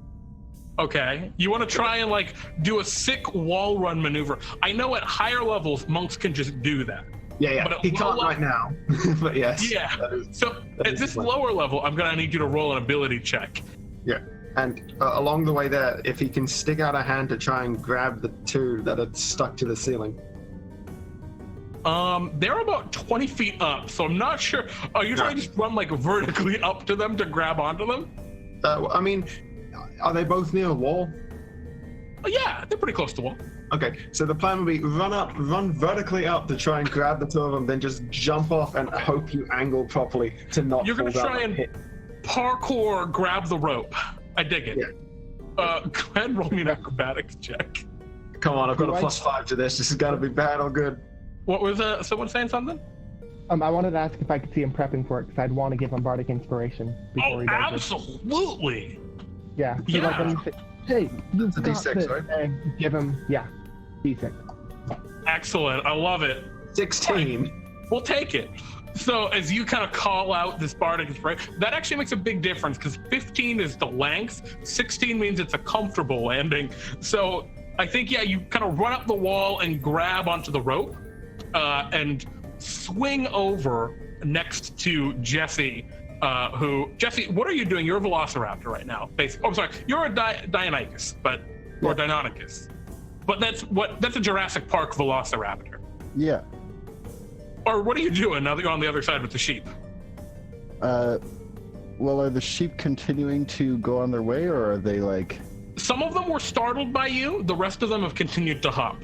Okay, you want to try and like do a sick wall run maneuver. I know at higher levels, monks can just do that. Yeah. But He can't right now, but yes. Yeah, so at this lower level, I'm going to need you to roll an ability check. Yeah, and along the way there, if he can stick out a hand to try and grab the two that are stuck to the ceiling. They're about 20 feet up, so I'm not sure. Are you trying to just run like vertically up to them to grab onto them? I mean, are they both near a wall? Oh, yeah, they're pretty close to the wall. Okay, so the plan would be run vertically up to try and grab the two of them, then just jump off and hope you angle properly to not You're going to try and parkour grab the rope. I dig it. Yeah. Go ahead and roll me an acrobatics check. Come on, I've got a +5 to this. This is going to be bad or good. What was someone saying something? I wanted to ask if I could see him prepping for it, because I'd want to give him bardic inspiration before he does absolutely. it. Yeah. So Yeah. like when you say, hey, you've a got D6, this, right? and give him, D6. Excellent. I love it. 16. We'll take it. So as you kind of call out this bardic inspiration, that actually makes a big difference because 15 is the length, 16 means it's a comfortable landing. So I think, you kind of run up the wall and grab onto the rope and swing over next to Jesse, Jesse, what are you doing? You're a velociraptor right now. Basically. Oh, sorry. You're a Deinonychus, or Deinonychus. But that's a Jurassic Park velociraptor. Yeah. Or what are you doing now that you're on the other side with the sheep? Well, are the sheep continuing to go on their way, or are they like... Some of them were startled by you. The rest of them have continued to hop.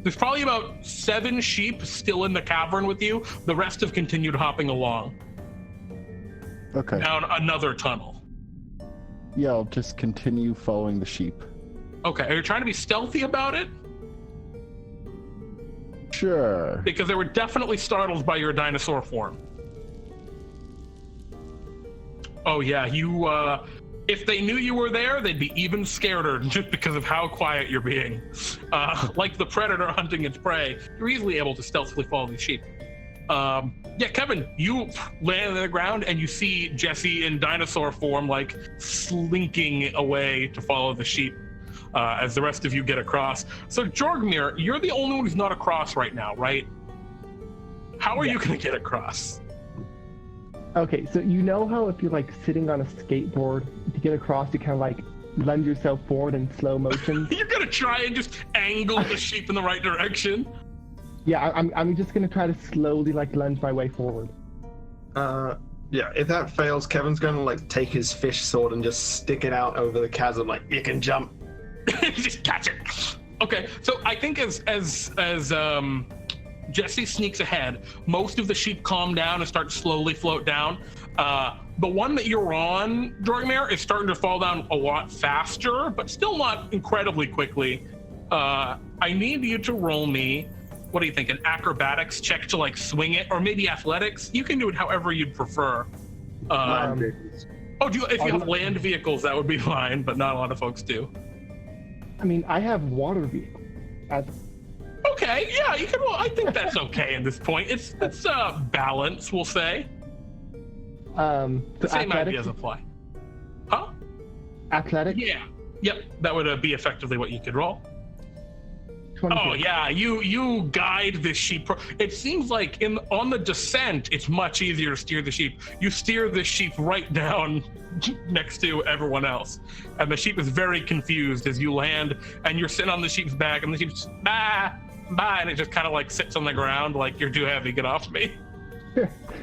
There's probably about 7 sheep still in the cavern with you. The rest have continued hopping along. Okay. Down another tunnel. Yeah, I'll just continue following the sheep. Okay, are you trying to be stealthy about it? Sure. Because they were definitely startled by your dinosaur form. Oh yeah, you, if they knew you were there, they'd be even scareder just because of how quiet you're being. Like the predator hunting its prey, you're easily able to stealthily follow these sheep. Kevin, you land on the ground and you see Jesse in dinosaur form, like slinking away to follow the sheep as the rest of you get across. So Jorgmir, you're the only one who's not across right now, right? How are you going to get across? Okay, so you know how if you're like sitting on a skateboard, to get across, you kind of like lunge yourself forward in slow motion? You're going to try and just angle the sheep in the right direction? Yeah, I'm just gonna try to slowly like lunge my way forward. If that fails, Kevin's gonna like take his fish sword and just stick it out over the chasm, like you can jump. Just catch it. Okay, so I think as Jesse sneaks ahead, most of the sheep calm down and start to slowly float down. The one that you're on, Jorgmir, is starting to fall down a lot faster, but still not incredibly quickly. I need you to roll me, what do you think, an acrobatics check to like swing it, or maybe athletics? You can do it however you'd prefer. If you have land vehicles, that would be fine, but not a lot of folks do. I mean, I have water vehicles. Okay, yeah, you can roll. I think that's okay at this point. It's balance, we'll say. The same ideas apply. Huh? Athletics? Yeah. Yep, that would be effectively what you could roll. 22. Oh yeah, you guide the sheep. It seems like on the descent, it's much easier to steer the sheep. You steer the sheep right down next to everyone else, and the sheep is very confused as you land, and you're sitting on the sheep's back, and the sheep's bah, and it just kind of like sits on the ground like you're too heavy. Get off me.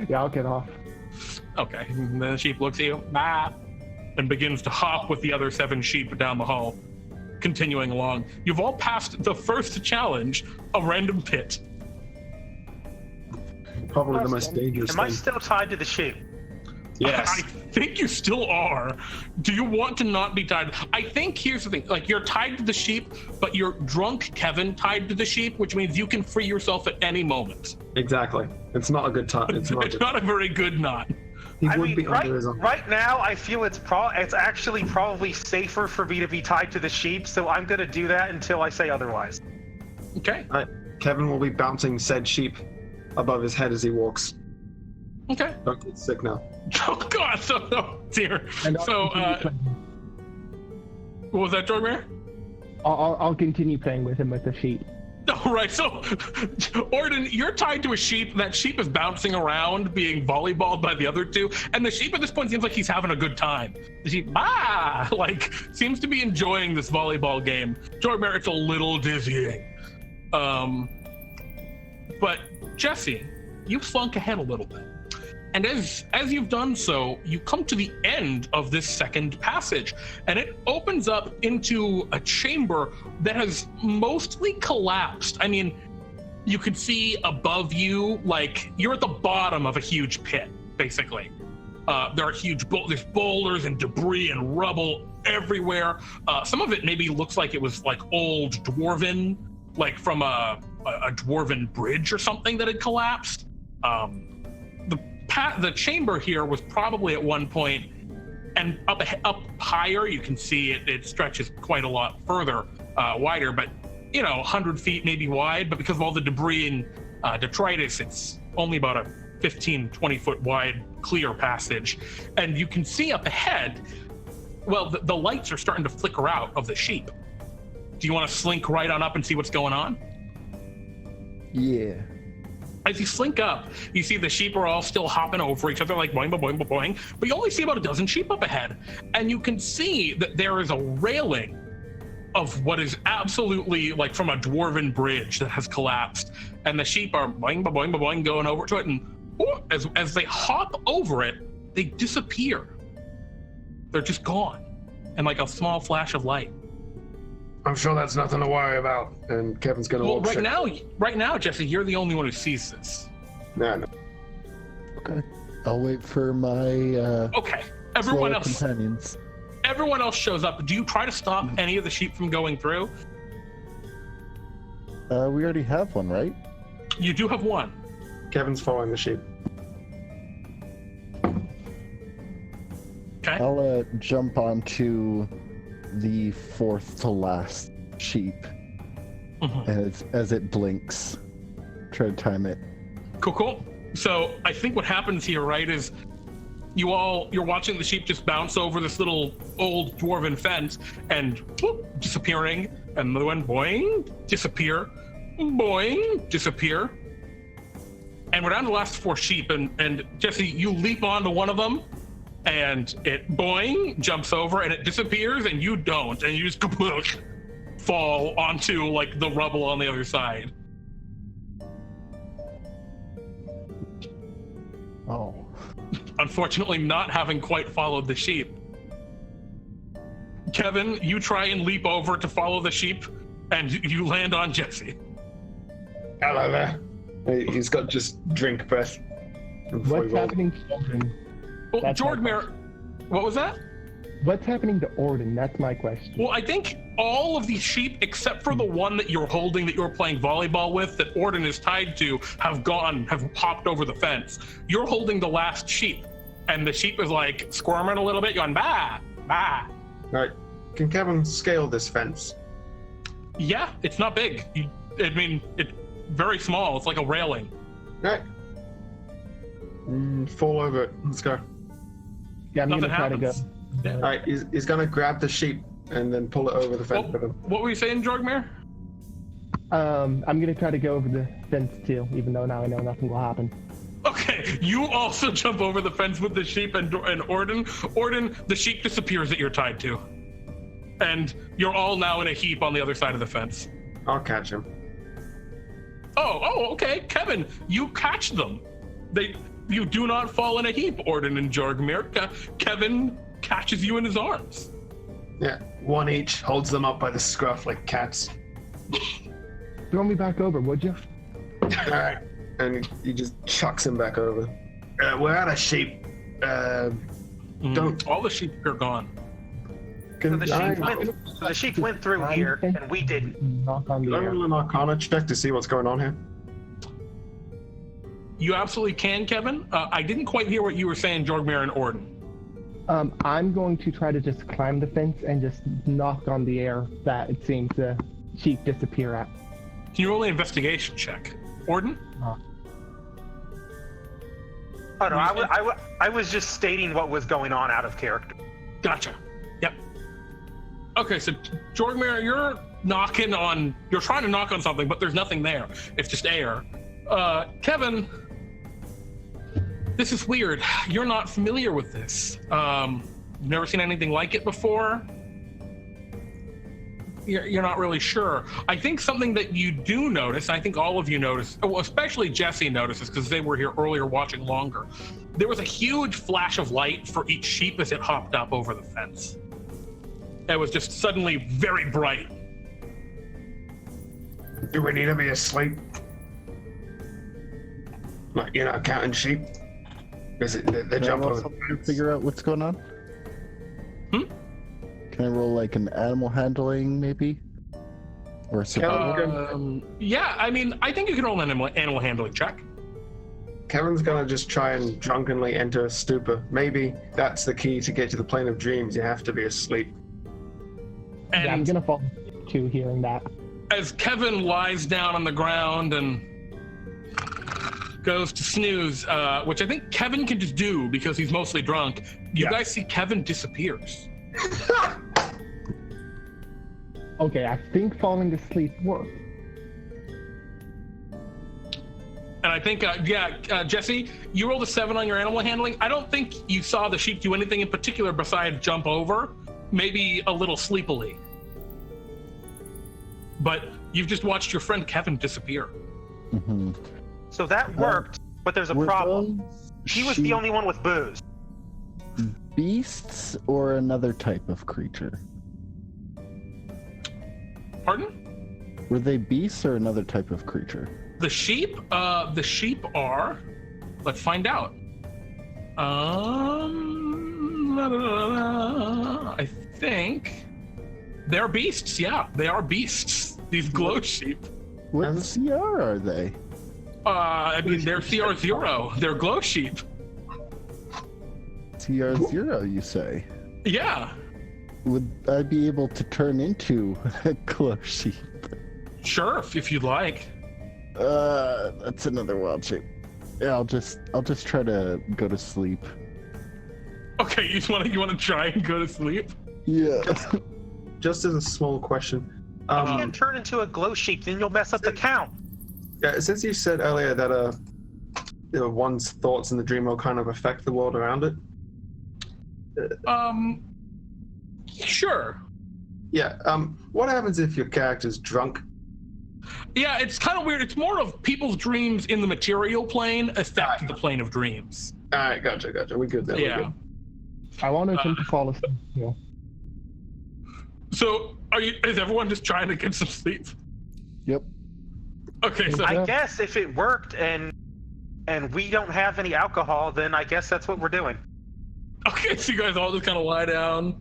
Yeah, I'll get off. Okay, and then the sheep looks at you, bah, and begins to hop with the other 7 sheep down the hall. Continuing along, you've all passed the first challenge, a random pit. Probably the most dangerous Am thing. I still tied to the sheep? Yes. I think you still are. Do you want to not be tied? I think here's the thing, like you're tied to the sheep, but you're drunk Kevin tied to the sheep, which means you can free yourself at any moment. Exactly. It's not a good time. It's not a very good knot. He I would mean, be under his arm. right now, I feel it's actually probably safer for me to be tied to the sheep, so I'm gonna do that until I say otherwise. Okay. Kevin will be bouncing said sheep above his head as he walks. Okay. Don't get sick now. Oh God! Oh dear. And So, what was that, Jorgmir? I'll continue playing with him with the sheep. All right. So, Ordin, you're tied to a sheep. That sheep is bouncing around, being volleyballed by the other two, and the sheep at this point seems like he's having a good time. The sheep, like, seems to be enjoying this volleyball game. Jorgmir, it's a little dizzying. But Jesse, you slunk ahead a little bit. And as you've done so, you come to the end of this second passage, and it opens up into a chamber that has mostly collapsed. I mean, you could see above you, like, you're at the bottom of a huge pit, basically. There are huge there's boulders and debris and rubble everywhere. Some of it maybe looks like it was like old dwarven, like from a dwarven bridge or something that had collapsed. The chamber here was probably at one point, and up higher, you can see it stretches quite a lot further, wider, but 100 feet maybe wide. But because of all the debris and detritus, it's only about a 15-20 foot wide clear passage. And you can see up ahead, well, the lights are starting to flicker out of the sheep. Do you want to slink right on up and see what's going on? Yeah. As you slink up, you see the sheep are all still hopping over each other like boing, boing, boing, boing, but you only see about a dozen sheep up ahead. And you can see that there is a railing of what is absolutely like from a dwarven bridge that has collapsed. And the sheep are boing, boing, boing, boing, going over to it. And as they hop over it, they disappear. They're just gone. And like a small flash of light. I'm sure that's nothing to worry about. And Kevin's gonna Well, walk right now, Jesse, you're the only one who sees this. No. Okay. I'll wait for my Okay. Everyone slow else. companions. Everyone else shows up. Do you try to stop any of the sheep from going through? We already have one, right? You do have one. Kevin's following the sheep. Okay. I'll jump onto the fourth to last sheep as it blinks. Try to time it. Cool. So I think what happens here, right, is you're watching the sheep just bounce over this little old dwarven fence and whoop, disappearing, and the one boing, disappear, boing, disappear. And we're down to the last 4 sheep, and Jesse, you leap onto one of them, and it boing, jumps over, and it disappears, and you don't, and you just kapoosh, fall onto like the rubble on the other side. Oh. Unfortunately, not having quite followed the sheep. Kevin, you try and leap over to follow the sheep, and you land on Jesse. Hello there. He's got just drink breath. What's happening to Ordin? Well, That's my Jorgmir, what was that? What's happening to Ordin? That's my question. Well, I think all of these sheep, except for the one that you're holding, that you're playing volleyball with, that Ordin is tied to, have hopped over the fence. You're holding the last sheep, and the sheep is like squirming a little bit, going bah, bah. Right. Can Kevin scale this fence? Yeah, it's not big. It's very small. It's like a railing. Right. Fall over it. Let's go. Yeah, I'm Nothing gonna try to go. happens. Yeah. All right. He's gonna grab the sheep and then pull it over the fence with him. What were you saying, Jorgmir? I'm gonna try to go over the fence too, even though now I know nothing will happen. Okay, you also jump over the fence with the sheep and Ordin. Ordin, the sheep disappears that you're tied to. And you're all now in a heap on the other side of the fence. I'll catch him. Oh, okay. Kevin, you catch them. You do not fall in a heap, Ordin and Jorgmir. Kevin catches you in his arms. Yeah, one each, holds them up by the scruff like cats. Throw me back over, would you? All right. And he just chucks him back over. We're out of sheep. Don't. All the sheep are gone. So the sheep went through here, and we didn't. Knock on the Can I air. roll an Arcana check to see what's going on here? You absolutely can, Kevin. I didn't quite hear what you were saying, Jorgmir and Ordin. I'm going to try to just climb the fence and just knock on the air that it seems the sheep disappear at. Can you roll an investigation check? Ordin? Oh no, I was just stating what was going on out of character. Gotcha. Yep. Okay, so Jorgmir, you're trying to knock on something, but there's nothing there. It's just air. Kevin, this is weird. You're not familiar with this. You've never seen anything like it before. You're not really sure. I think something that you do notice, I think all of you notice, well, especially Jesse notices because they were here earlier watching longer. There was a huge flash of light for each sheep as it hopped up over the fence. It was just suddenly very bright. Do we need to be asleep? Like, you're not counting sheep? Is it they jump over to figure out what's going on? Can I roll like an animal handling maybe? Or survival? Yeah, I mean, I think you can roll an animal handling check. Kevin's gonna just try and drunkenly enter a stupor. Maybe that's the key to get to the plane of dreams. You have to be asleep. And Yeah, I'm gonna fall to hearing that. as Kevin lies down on the ground and goes to snooze, which I think Kevin can just do because he's mostly drunk, you guys see Kevin disappears. Okay, I think falling asleep worked. And I think, Jesse, you rolled a 7 on your animal handling. I don't think you saw the sheep do anything in particular besides jump over, maybe a little sleepily. But you've just watched your friend Kevin disappear. Mm-hmm. So that worked, but there's a problem. He was the only one with booze. Beasts or another type of creature? Pardon? Were they beasts or another type of creature? The sheep are, let's find out. I think they're beasts. Yeah, they are beasts. These glow sheep. What CR are they? I mean, they're CR0. They're glow sheep. CR0, you say? Yeah. Would I be able to turn into a glow sheep? Sure, if you'd like. That's another wild shape. Yeah, I'll just try to go to sleep. Okay, you want to try and go to sleep? Yeah. Just as a small question. You can't turn into a glow sheep, then you'll mess up the count. Yeah, since you said earlier that one's thoughts in the dream will kind of affect the world around it. Sure. Yeah. What happens if your character's drunk? Yeah, it's kind of weird. It's more of people's dreams in the material plane affect the plane of dreams. All right, gotcha. We good then. Yeah. I wanted him to fall asleep. Yeah. So, is everyone just trying to get some sleep? Yep. Okay, so I guess if it worked and we don't have any alcohol, then I guess that's what we're doing. okay, so you guys all just kind of lie down,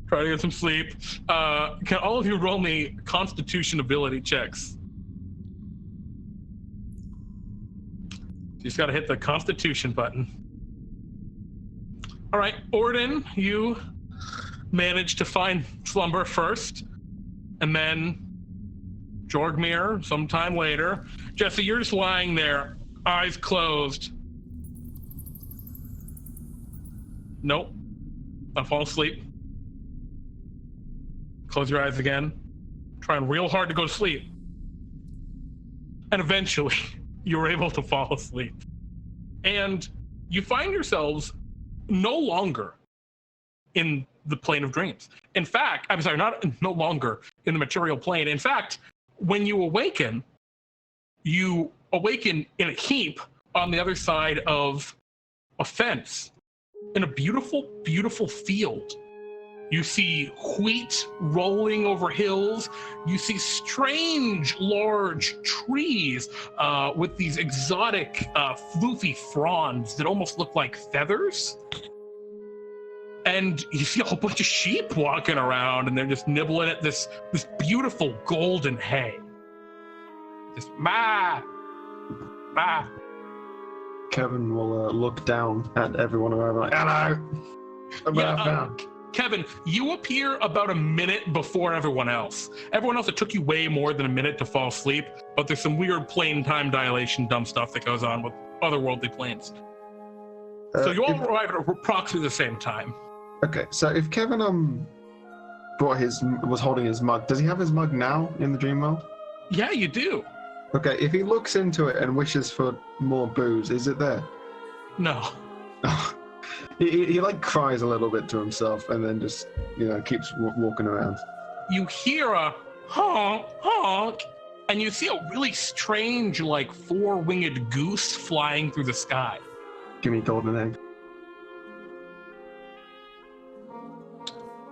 try to get some sleep. Can all of you roll me Constitution ability checks? You just got to hit the Constitution button. All right, Ordin, you managed to find slumber first, and then Jorgmir sometime later. Jesse, you're just lying there, eyes closed. Nope. I'm falling asleep. Close your eyes again. Trying real hard to go to sleep. And eventually, you were able to fall asleep. And you find yourselves no longer in the plane of dreams. In fact, I'm sorry, no longer in the material plane. In fact, when you awaken in a heap on the other side of a fence in a beautiful, beautiful field. You see wheat rolling over hills. You see strange, large trees with these exotic, floofy fronds that almost look like feathers. And you see a whole bunch of sheep walking around, and they're just nibbling at this beautiful golden hay. Just ma. Kevin will look down at everyone around like, hello. Kevin, you appear about a minute before everyone else. Everyone else, it took you way more than a minute to fall asleep, but there's some weird plane time dilation dumb stuff that goes on with otherworldly planes. So you all arrive at approximately the same time. Okay, so if Kevin was holding his mug, does he have his mug now in the dream world? Yeah, you do. Okay, if he looks into it and wishes for more booze, is it there? No. He like cries a little bit to himself and then just, keeps walking around. You hear a honk, honk, and you see a really strange, like, four-winged goose flying through the sky. Give me golden egg.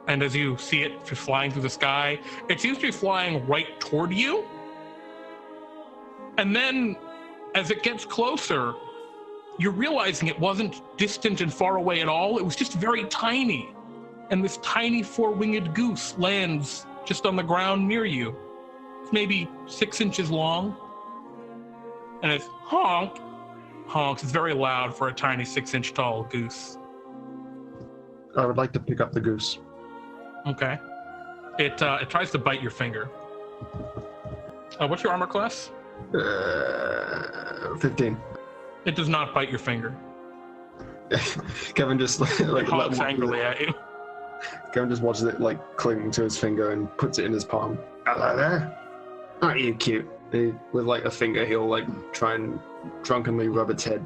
And as you see it flying through the sky, it seems to be flying right toward you. And then, as it gets closer, you're realizing it wasn't distant and far away at all. It was just very tiny. And this tiny four-winged goose lands just on the ground near you. It's maybe 6 inches long. And it's honk, honks. It's very loud for a tiny 6-inch tall goose. I would like to pick up the goose. Okay. It tries to bite your finger. What's your armor class? 15. It does not bite your finger. Kevin just It honks angrily at you. Kevin just watches it cling to his finger and puts it in his palm. Hello there. Aren't you cute? With a finger, he'll try and drunkenly rub its head.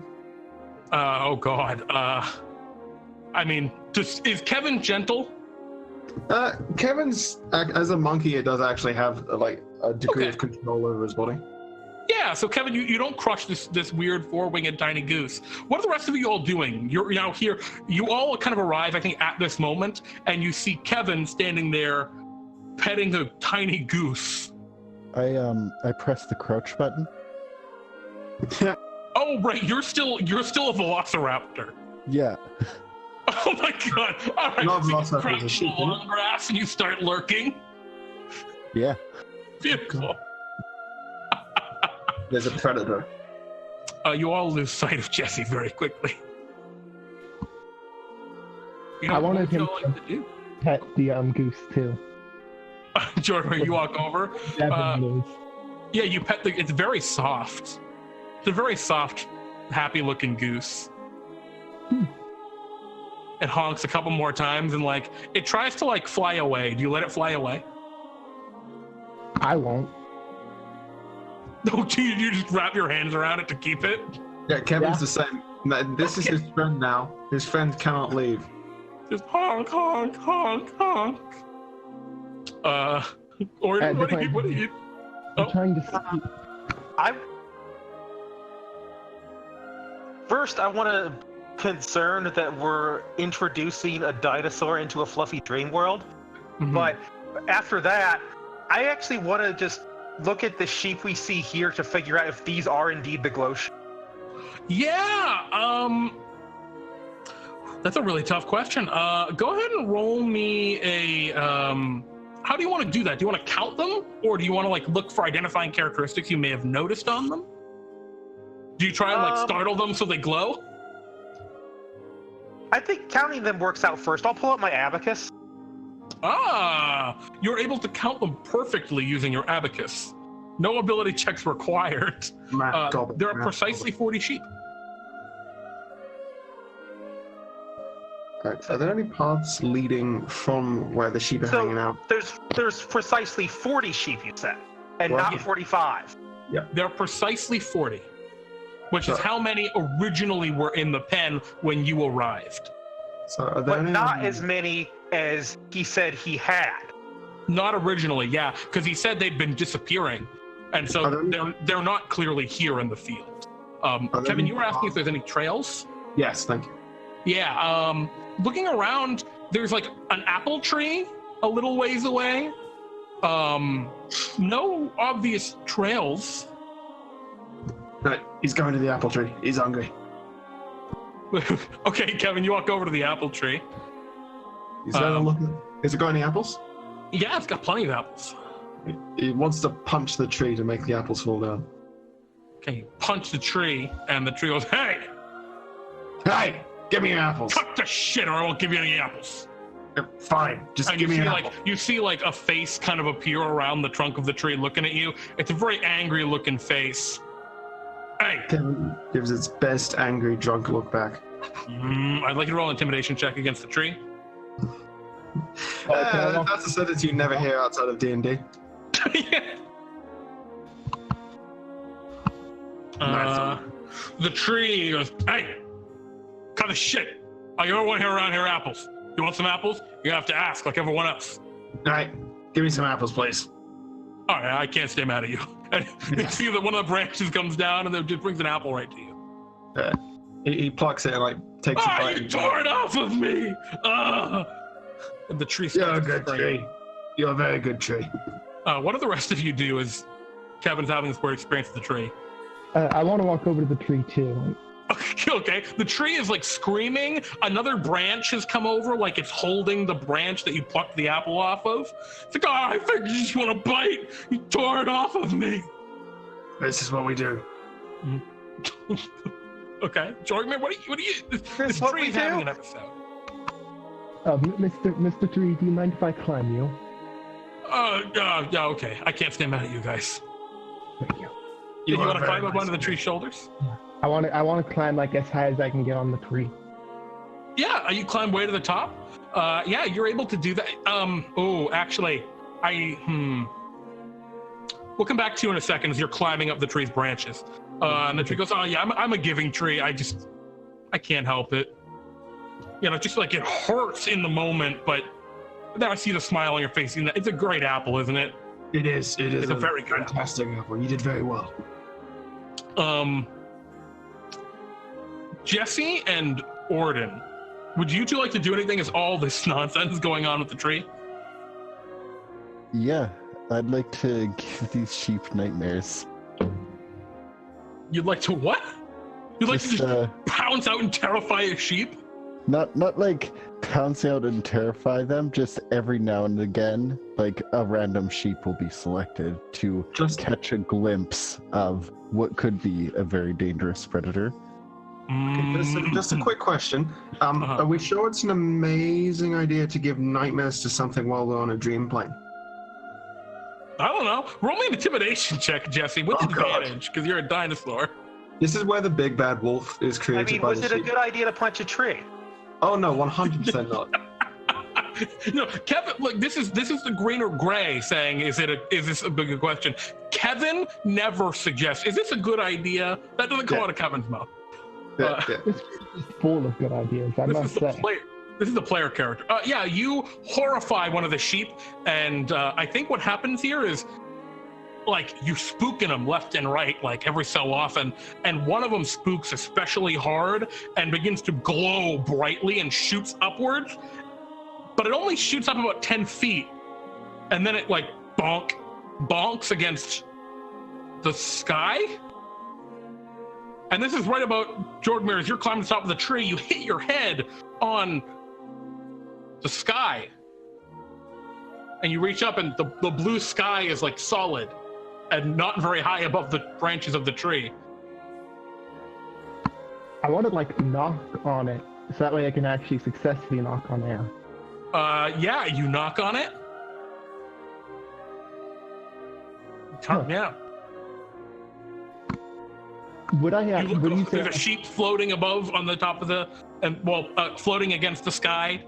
Oh God. Is Kevin gentle? Kevin's as a monkey, it does actually have a degree of control over his body. Yeah, so Kevin, you don't crush this weird four-winged tiny goose. What are the rest of you all doing? You're now here. You all kind of arrive, I think, at this moment, and you see Kevin standing there petting the tiny goose. I press the crouch button. Oh right, you're still a velociraptor. Yeah. Oh my God! All right, Not so you velociraptor, crouch it's a sheep, in the long grass and you start lurking. Yeah. Beautiful. There's a predator. You all lose sight of Jesse very quickly. I wanted him to do. pet the goose too. Jorgmir, you walk over. Yeah, you pet it's very soft. It's a very soft, happy-looking goose. It honks a couple more times and it tries to fly away. Do you let it fly away? I won't. No, you just wrap your hands around it to keep it? Yeah, Kevin's the same. This is his friend now. His friend cannot leave. Just honk, honk, honk, honk. Ordin, what are you? I'm trying to see. First, I want to concerned that we're introducing a dinosaur into a fluffy dream world. Mm-hmm. But after that, I actually want to just look at the sheep we see here to figure out if these are indeed the glow sheep. Yeah, that's a really tough question. Go ahead and roll me a, how do you want to do that? Do you want to count them? Or do you want to look for identifying characteristics you may have noticed on them? Do you try and startle them so they glow? I think counting them works out first. I'll pull up my abacus. You're able to count them perfectly using your abacus. No ability checks required. There are precisely 40 sheep. Right. Are there any paths leading from where the sheep are hanging out? There's precisely 40 sheep, you said, and not 45. Yeah. There are precisely 40, which is how many originally were in the pen when you arrived. So are there but not as many as he said he had. Not originally, yeah, because he said they'd been disappearing, and so they're not clearly here in the field. Kevin, you were asking if there's any trails? Yes, thank you. Yeah, looking around, there's an apple tree a little ways away. No obvious trails. Right, he's going to the apple tree. He's hungry. Okay, Kevin, you walk over to the apple tree. He's going to look. Has it got any apples? Yeah, it's got plenty of apples. He wants to punch the tree to make the apples fall down. Okay, you punch the tree, and the tree goes, "Hey, Hey, give me your apples. Cut the shit, or I won't give you any apples. Fine, just And give me you an see, apple. you see like a face kind of appear around the trunk of the tree looking at you. It's a very angry looking face. Hey. Kevin gives its best angry drunk look back. I'd like you to roll an intimidation check against the tree. That's a sentence you never hear outside of D&D. The tree goes, hey, cut the shit. Oh, you want around here apples? You want some apples? You have to ask like everyone else. All right, give me some apples, please. All right, I can't stay mad at you. And you see that one of the branches comes down and then just brings an apple right to you. He plucks it and like takes a bite. You tore it off of me! And the tree You're a starts good to tree. You're a very good tree. What do the rest of you do as Kevin's having this weird experience with the tree? I want to walk over to the tree too. Okay, the tree is like screaming. Another branch has come over, like it's holding the branch that you plucked the apple off of. It's like, oh, I think you just want to bite. You tore it off of me. This is what we do. Okay, Jorgmir, what do you? This what tree's we having do? an episode. Mr. Tree, do you mind if I climb you? Yeah, okay. I can't stand mad at you guys. Thank you. You want to very climb up nice onto the man. tree's shoulders? I want to climb like as high as I can get on the tree. Yeah, you climb way to the top. Yeah, you're able to do that. Oh, actually, we'll come back to you in a second as you're climbing up the tree's branches. And the tree goes, oh yeah, I'm a giving tree. I can't help it. You know, just like it hurts in the moment, but then I see the smile on your face. It's a great apple, isn't it? It is. It is It's a very good apple. fantastic apple. You did very well. Jesse and Ordin, would you two like to do anything as all this nonsense is going on with the tree? Yeah, I'd like to give these sheep nightmares. You'd like to what? You'd like to just pounce out and terrify a sheep? Not like pounce out and terrify them, just every now and again, like a random sheep will be selected to Just catch a glimpse of what could be a very dangerous predator. Just a quick question. Are we sure it's an amazing idea to give nightmares to something while we're on a dream plane? I don't know. Roll me an intimidation check, Jesse, with Oh, God. advantage, because you're a dinosaur. This is where the big bad wolf is I created mean, by was the it a sheep. good idea to punch a tree? Oh no, 100% not. No, Kevin, look, this is the green or gray saying, is this a big question? Kevin never suggests, is this a good idea? That doesn't come out of Kevin's mouth. Yeah. This is full of good ideas, I must say. This is the player character. Yeah, you horrify one of the sheep, and I think what happens here is, like, you spooking them left and right, like every so often, and one of them spooks especially hard and begins to glow brightly and shoots upwards, but it only shoots up about 10 feet, and then it like bonks against the sky. And this is right about Jorgmir. As you're climbing to the top of the tree, you hit your head on the sky, and you reach up, and the blue sky is like solid and not very high above the branches of the tree. I want to like knock on it, so that way I can actually successfully knock on air. Yeah, you knock on it. Yeah. Would I have? Would you say? There's a sheep floating above on the top of the, floating against the sky,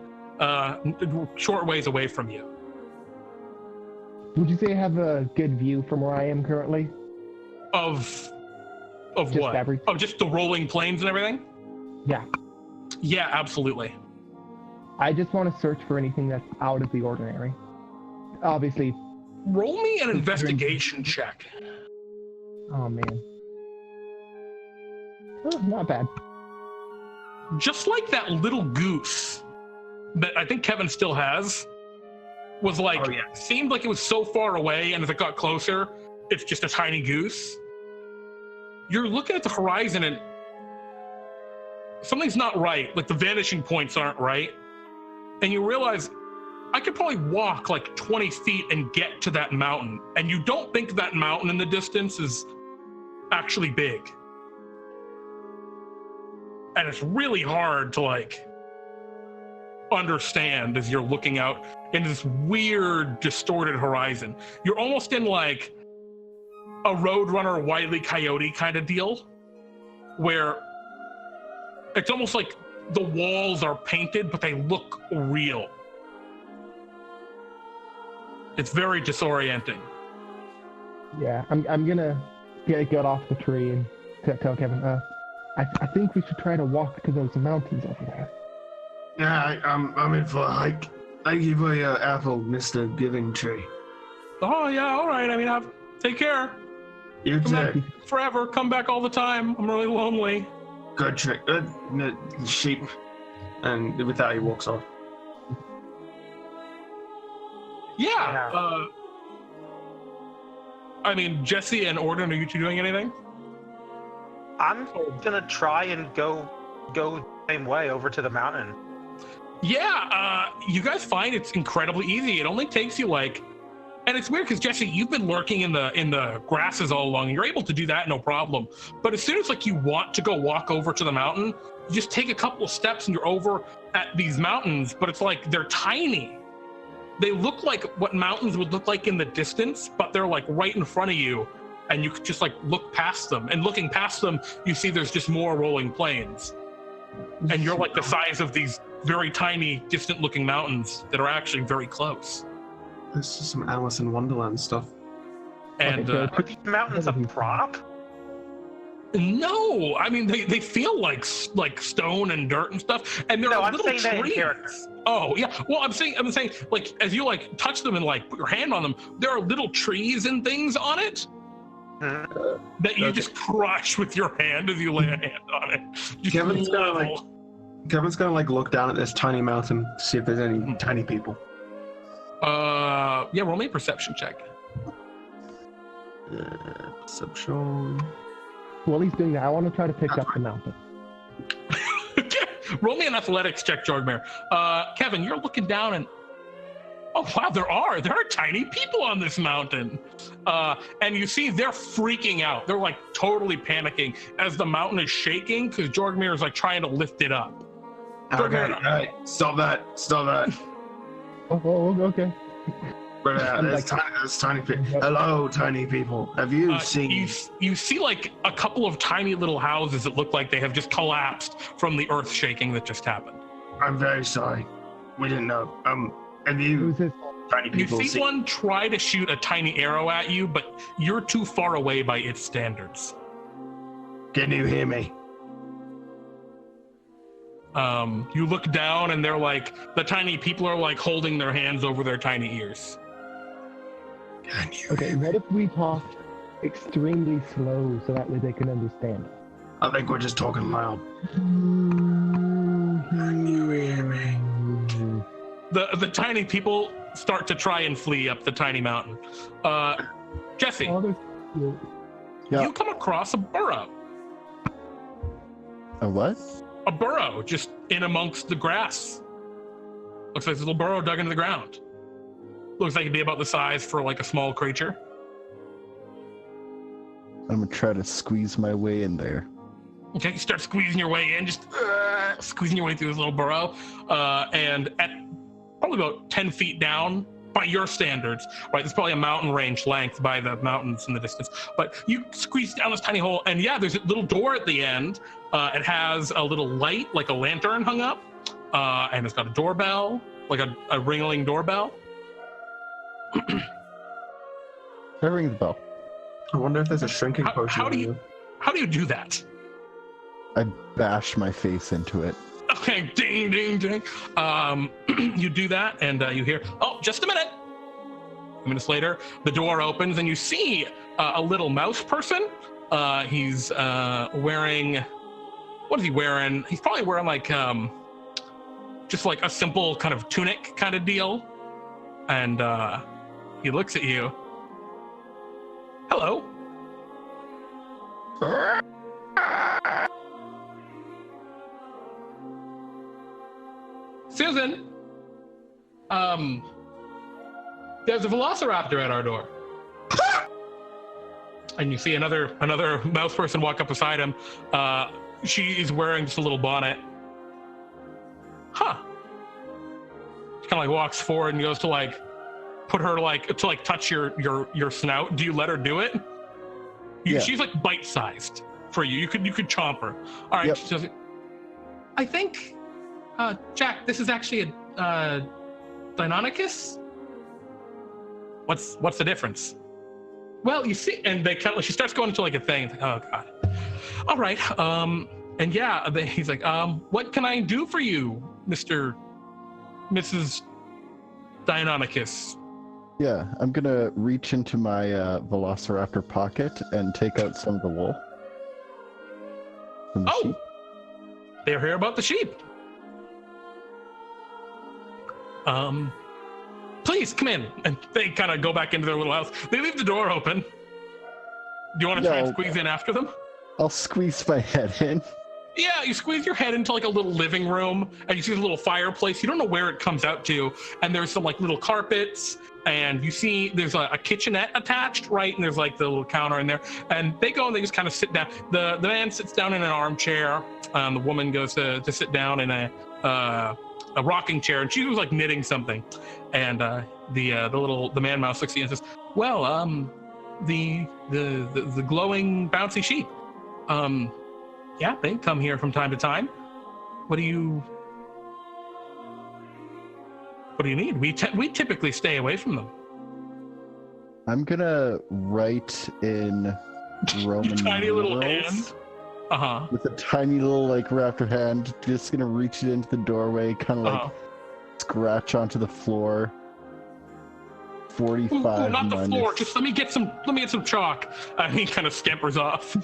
short ways away from you. Would you say I have a good view from where I am currently? Of Just what? everything. Of just the rolling plains and everything? Yeah. Yeah, absolutely. I just want to search for anything that's out of the ordinary. Obviously. Roll me an investigation check. Oh man. Oh, not bad. Just like that little goose that I think Kevin still has, was like, seemed like it was so far away, and as it got closer, it's just a tiny goose. You're looking at the horizon and something's not right. Like the vanishing points aren't right. And you realize I could probably walk like 20 feet and get to that mountain. And you don't think that mountain in the distance is actually big. and it's really hard to like understand as you're looking out into this weird, distorted horizon. You're almost in like a Roadrunner Wile E. Coyote kind of deal, where it's almost like the walls are painted, but they look real. It's very disorienting. Yeah, I'm gonna get off the tree and tell Kevin. I think we should try to walk to those mountains over there. Yeah, I'm in for a hike. Thank you for your apple, Mr. Giving Tree. Oh yeah, all right. I mean, take care. You Come back too. forever. Come back all the time. I'm really lonely. Good trick. Sheep. And with that, he walks off. Yeah. I mean, Jesse and Ordin, are you two doing anything? I'm gonna try and go the same way over to the mountain. Yeah, you guys find it's incredibly easy. It only takes you like, and it's weird because Jesse, you've been lurking in the grasses all along, and you're able to do that no problem. But as soon as like you want to go walk over to the mountain, you just take a couple of steps and you're over at these mountains. But it's like they're tiny. They look like what mountains would look like in the distance, but they're like right in front of you, and you could just like look past them. And looking past them, you see there's just more rolling plains, and you're like the size of these very tiny, distant-looking mountains that are actually very close. This is some Alice in Wonderland stuff. And Are these mountains a prop? no, I mean they feel like stone and dirt and stuff, and they're I'm little saying that in trees. character. Oh yeah, well I'm saying like as you like touch them and like put your hand on them, there are little trees and things on it that you just crush with your hand as you lay a hand on it. Just Kevin's gonna level. like look down at this tiny mountain, see if there's any tiny people. Yeah, roll me a perception check. Perception. While he's doing that, I want to try to pick up the mountain. Roll me an athletics check, Jorgmir. Kevin, you're looking down and oh wow, there are tiny people on this mountain. And you see they're freaking out. They're like totally panicking as the mountain is shaking because Jorgmir is like trying to lift it up. Okay, alright, stop that. Oh, okay. There's tiny people. Hello, tiny people. Have you seen? You see like a couple of tiny little houses that look like they have just collapsed from the earth shaking that just happened. I'm very sorry. We didn't know. Have you Who's this? tiny You people see one try to shoot a tiny arrow at you, but you're too far away by its standards. Can you hear me? You look down and they're like, the tiny people are like holding their hands over their tiny ears. Can you? Okay, what if we talk extremely slow so that way they can understand? I think we're just talking loud. Can you hear me? The tiny people start to try and flee up the tiny mountain. Jesse, Yeah. you come across a burrow. A what? A burrow just in amongst the grass. Looks like a little burrow dug into the ground. Looks like it'd be about the size for like a small creature. I'm gonna try to squeeze my way in there. Okay, you start squeezing your way in, just squeezing your way through this little burrow. And at probably about 10 feet down, by your standards, right? There's probably a mountain range length by the mountains in the distance. But you squeeze down this tiny hole, and yeah, there's a little door at the end. It has a little light, like a lantern hung up, and it's got a doorbell, like a ringing doorbell. That rings the bell. I wonder if there's a shrinking potion. How do you do that? I bash my face into it. Okay, ding, ding, ding. You do that, and you hear, oh, just a minute. A few minutes later, the door opens, and you see a little mouse person. He's wearing, what is he wearing? He's probably wearing like, just like a simple kind of tunic kind of deal. And he looks at you. Hello. Susan, there's a velociraptor at our door. And you see another mouse person walk up beside him. she is wearing just a little bonnet. Huh. She kind of like walks forward and goes to like put her to touch your snout. Do you let her do it? Yeah. She's like bite-sized for you. You could chomp her. All right. Yep. She says, I think, Jack, this is actually a Deinonychus. What's the difference? Well, you see, and they kind of, she starts going into like a thing. It's like, oh god. All right. And yeah, he's like, what can I do for you, Mrs. Deinonychus? Yeah, I'm gonna reach into my Velociraptor pocket and take out some of the wool. From the sheep. They're here about the sheep. Please come in. And they kind of go back into their little house. They leave the door open. Do you want to try and squeeze in after them? I'll squeeze my head in. Yeah, you squeeze your head into like a little living room, and you see a little fireplace. You don't know where it comes out to, and there's some like little carpets, and you see there's a kitchenette attached, right? And there's like the little counter in there, and they go and they just kind of sit down. The man sits down in an armchair. The woman goes to sit down in a rocking chair, and she was like knitting something, and the man mouse looks at you and says, "Well, the glowing bouncy sheep. Yeah, they come here from time to time. What do you need? We typically stay away from them." I'm gonna write in Roman tiny little numerals hand. with a tiny little like raptor hand. Just gonna reach it into the doorway, kind of like scratch onto the floor. 45 Ooh, not the minus. floor. Just let me get some chalk. He kind of scampers off.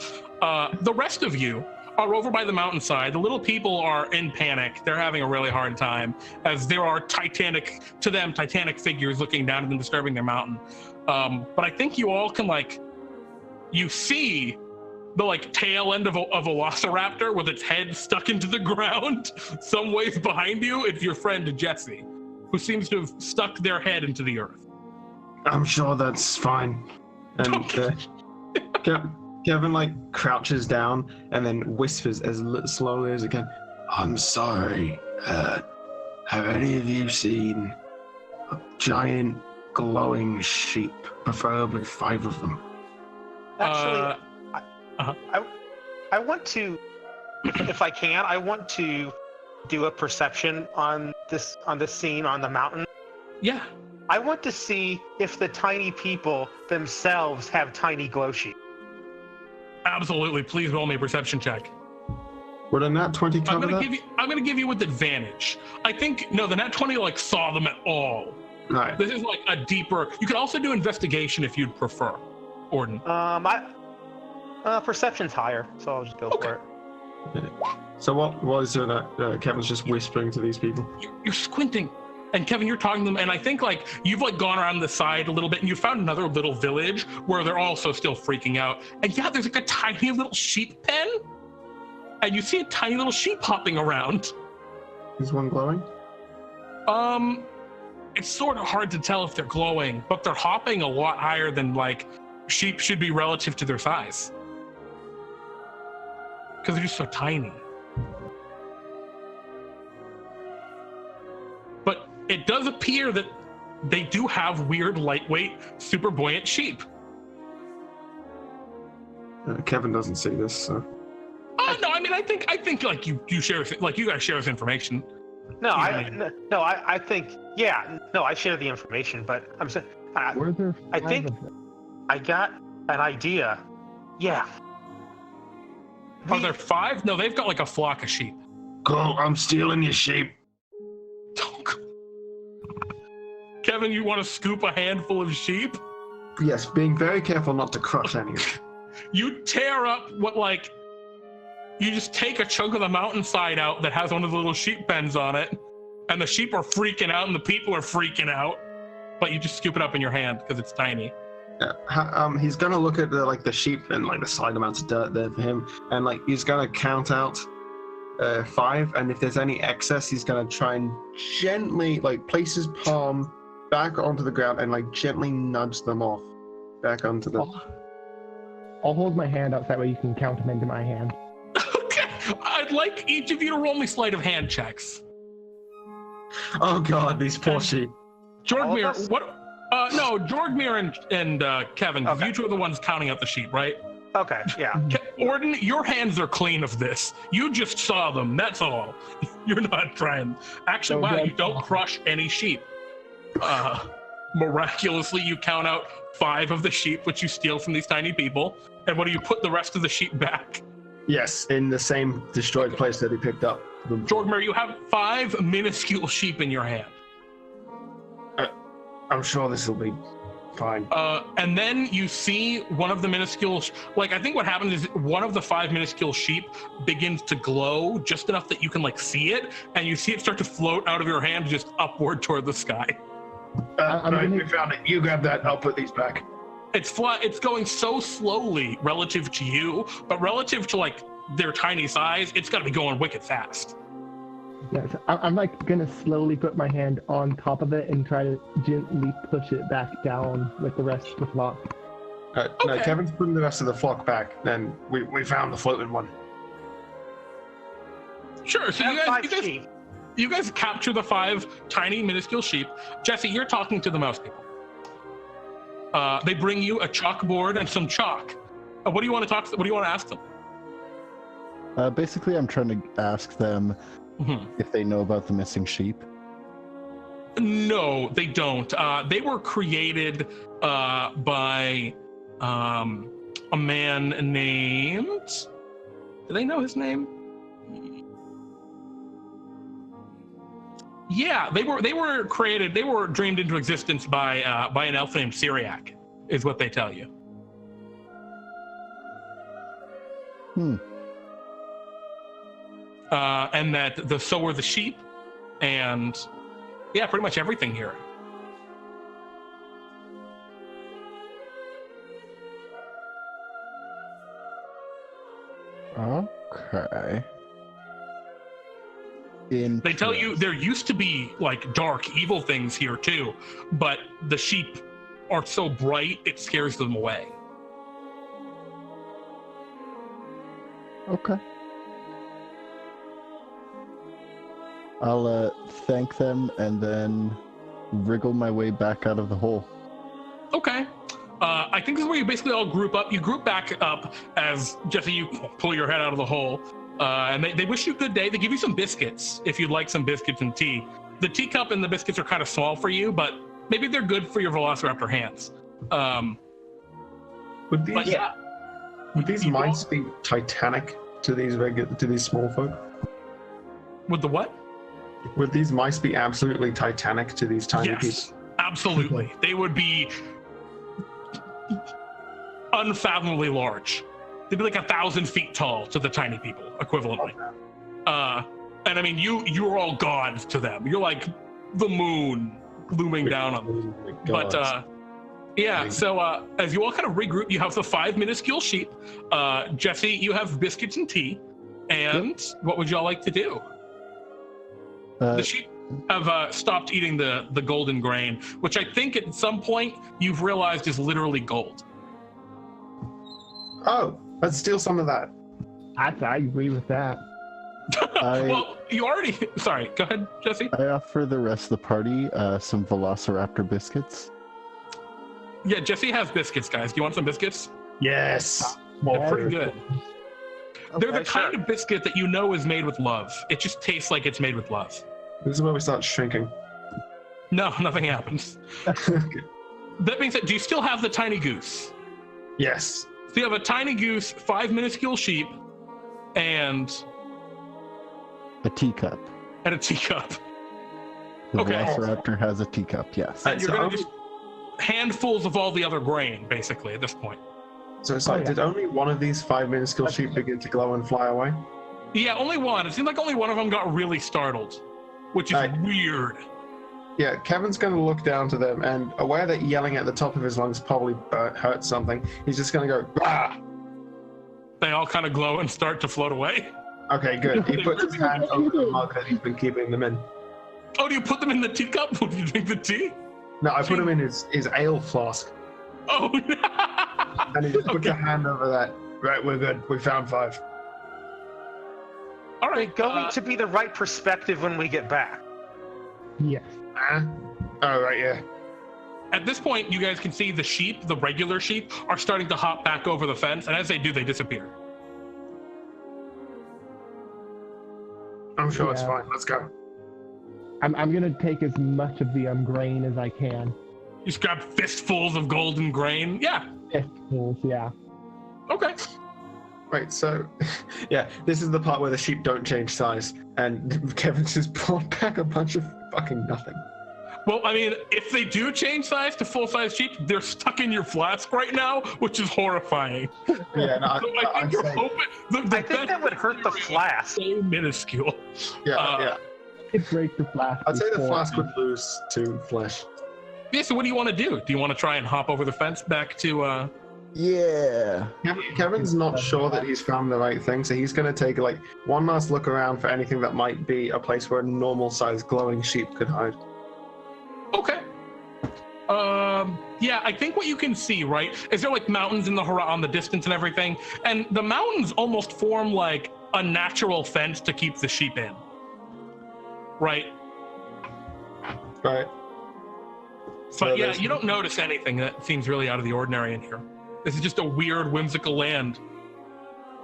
The rest of you are over by the mountainside. The little people are in panic. They're having a really hard time, as there are titanic figures looking down at them, disturbing their mountain. But I think you all can you see the tail end of a velociraptor with its head stuck into the ground some ways behind you. It's your friend Jesse, who seems to have stuck their head into the earth. I'm sure that's fine. And Kevin crouches down and then whispers as slowly as he can, "I'm sorry. Have any of you seen a giant glowing sheep? Preferably 5 of them." Actually, I want to, if I can, I want to do a perception on this scene on the mountain. Yeah. I want to see if the tiny people themselves have tiny glow sheep. Absolutely. Please roll me a perception check. Would a nat 20 cover that? I'm gonna give you with advantage. I think the nat 20 saw them at all. Right. This is a deeper. You could also do investigation if you'd prefer, Ordin. Perception's higher, so I'll just go for it. So what is it that Kevin's just whispering to these people? You're squinting. And Kevin, you're talking to them, and I think you've gone around the side a little bit, and you found another little village where they're also still freaking out. And yeah, there's a tiny little sheep pen, and you see a tiny little sheep hopping around. Is one glowing? It's sort of hard to tell if they're glowing, but they're hopping a lot higher than sheep should be relative to their size, because they're just so tiny. But it does appear that they do have weird, lightweight, super buoyant sheep. Kevin doesn't see this, so. Oh no! I mean, I think you share you guys share this information. I think I share the information, but I'm saying I think I got an idea. Yeah. Are there 5? No, they've got a flock of sheep. Go! I'm stealing your sheep. Kevin, you want to scoop a handful of sheep? Yes, being very careful not to crush any of them. You tear up you just take a chunk of the mountainside out that has one of the little sheep pens on it, and the sheep are freaking out and the people are freaking out, but you just scoop it up in your hand because it's tiny. Yeah, he's gonna look at the sheep and the slight amounts of dirt there for him, and he's gonna count out 5, and if there's any excess, he's gonna try and gently place his palm back onto the ground and gently nudge them off back onto the. I'll hold my hand out so that way you can count them into my hand. Okay. I'd like each of you to roll me sleight of hand checks. Oh god, these poor sheep. Jorgmir, what? No, Jorgmir and Kevin, Okay. you two are the ones counting out the sheep, right? Okay, yeah. Ordin, your hands are clean of this. You just saw them, that's all. You're not trying. Actually, wow, you don't crush any sheep. Miraculously, you count out 5 of the sheep, which you steal from these tiny people. And what do you put the rest of the sheep back? Yes, in the same destroyed place that he picked up. Jorgmir, you have 5 minuscule sheep in your hand. I'm sure this will be fine. And then you see one of the minuscule, I think what happens is one of the 5 minuscule sheep begins to glow just enough that you can see it, and you see it start to float out of your hand just upward toward the sky. We found it. You grab that. I'll put these back. It's going so slowly relative to you, but relative to their tiny size, it's got to be going wicked fast. Yeah, so I'm gonna slowly put my hand on top of it and try to gently push it back down with the rest of the flock. No, Okay. Kevin's putting the rest of the flock back. Then we found the floating one. Sure. So you guys capture the 5 tiny minuscule sheep. Jesse, you're talking to the mouse people. They bring you a chalkboard and some chalk. What do you want to talk? What do you want to ask them? Basically, I'm trying to ask them if they know about the missing sheep. No, they don't. They were created by a man named. Do they know his name? Yeah, they were created. They were dreamed into existence by an elf named Cyriak, is what they tell you. And that so were the sheep, and yeah, pretty much everything here. Okay. They tell you there used to be dark, evil things here too, but the sheep are so bright it scares them away. Okay. I'll thank them and then wriggle my way back out of the hole. Okay. I think this is where you basically all group up. You group back up as Jesse, you pull your head out of the hole. And they wish you a good day. They give you some biscuits if you'd like some biscuits and tea. The teacup and the biscuits are kind of small for you, but maybe they're good for your velociraptor hands. Would these mice be titanic to these small folk? With the what? Would these mice be absolutely titanic to these tiny people? Yes, absolutely. They would be unfathomably large. They'd be 1,000 feet tall to the tiny people, equivalently. And I mean, you're all gods to them. You're like the moon looming down on them. But yeah, so as you all kind of regroup, you have the 5 minuscule sheep. Jesse, you have biscuits and tea. And what would y'all like to do? The sheep have stopped eating the golden grain, which I think at some point you've realized is literally gold. Oh, let's steal some of that. I agree with that. Well, you already... Sorry, go ahead, Jesse. I offer the rest of the party some velociraptor biscuits. Yeah, Jesse has biscuits, guys. Do you want some biscuits? Yes. They're pretty good. They're the Okay, kind sure. of biscuit that you know is made with love. It just tastes like it's made with love. This is where we start shrinking. No, nothing happens. That being said, do you still have the tiny goose? Yes. So you have a tiny goose, 5 minuscule sheep, and A teacup. a teacup. The Okay. velociraptor has a teacup, yes. And you're so going only- to just handfuls of all the other grain, basically, at this point. So it's like, yeah. did only one of these 5 minuscule sheep begin to glow and fly away? Yeah, only one. It seems like only one of them got really startled, which is Right. weird. Yeah, Kevin's going to look down to them, and aware that yelling at the top of his lungs probably hurts something, he's just going to go, ah! They all kind of glow and start to float away. Okay, good. He puts his hand over the mug that he's been keeping them in. Oh, do you put them in the teacup when you drink the tea? No, I put him in his ale flask, Oh, and he just puts Okay. a hand over that. Right, we're good. We found 5. All They're right. going to be the right perspective when we get back. Yes. Oh, right, yeah. At this point, you guys can see the sheep, the regular sheep, are starting to hop back over the fence, and as they do, they disappear. I'm sure it's Yeah. fine. Let's go. I'm gonna take as much of the grain as I can. You just grab fistfuls of golden grain. Yeah. Fistfuls, yeah. Okay. Right, so, yeah, this is the part where the sheep don't change size, and Kevin's just brought back a bunch of fucking nothing. Well, I mean, if they do change size to full-size sheep, they're stuck in your flask right now, which is horrifying. Yeah, no, So I think you're hoping... The I think that would hurt the flask. So minuscule. yeah. It breaks the flask. I'd say the before- flask would lose to flesh. Yeah, so what do you want to do? Do you want to try and hop over the fence back to... Yeah. Kevin's not sure that he's found the right thing, so he's going to take like one last look around for anything that might be a place where a normal-sized glowing sheep could hide. Okay. Yeah, I think what you can see, right, is there like mountains in on the distance and everything, and the mountains almost form like a natural fence to keep the sheep in. Right? Right. But yeah, you don't notice anything that seems really out of the ordinary in here. This is just a weird, whimsical land.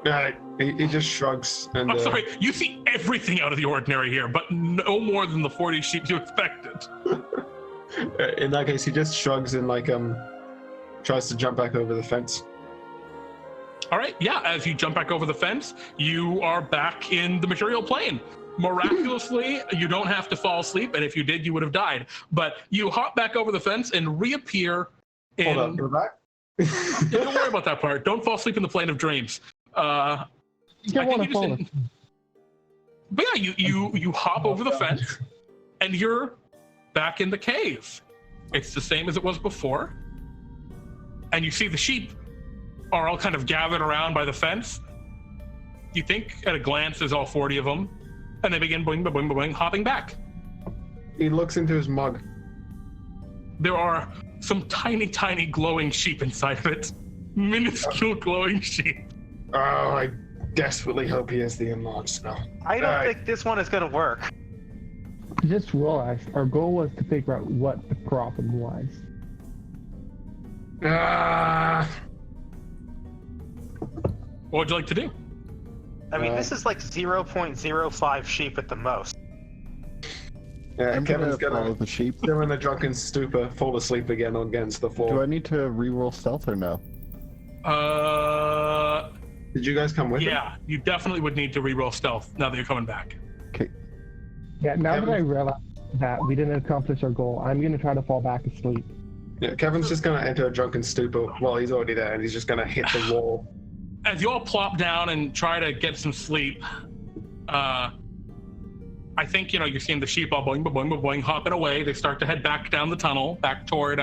Right. He just shrugs and. I'm sorry, you see everything out of the ordinary here, but no more than the 40 sheep you expected. In that case, he just shrugs and like tries to jump back over the fence. All right, yeah, as you jump back over the fence, you are back in the material plane. Miraculously, you don't have to fall asleep, and if you did, you would have died. But you hop back over the fence and reappear in... Hold up, we're back? Don't worry about that part. Don't fall asleep in the plane of dreams. You I don't think want you to just fall. didn't- But yeah, you hop over the fence, and you're back in the cave. It's the same as it was before. And you see the sheep are all kind of gathered around by the fence. You think at a glance there's all 40 of them, and they begin boing, boing, boing, hopping back. He looks into his mug. There are some tiny, tiny glowing sheep inside of it. Minuscule glowing sheep. Oh, I desperately hope he has the enlarged spell. I don't Alright. think this one is going to work. Just realized our goal was to figure out what the problem was. What would you like to do? I mean, this is like 0.05 sheep at the most. Yeah, I'm Kevin's gonna follow gonna the sheep. still in a drunken stupor, fall asleep again against the floor. Do I need to reroll stealth or no? Did you guys come with him? Yeah, you definitely would need to reroll stealth now that you're coming back. Okay. Yeah, now Kevin? that I realize that we didn't accomplish our goal, I'm gonna try to fall back asleep. Yeah, Kevin's just gonna enter a drunken stupor while he's already there, and he's just gonna hit the wall. As you all plop down and try to get some sleep, I think, you're seeing the sheep all boing, boing, boing, boing, hopping away. They start to head back down the tunnel, back toward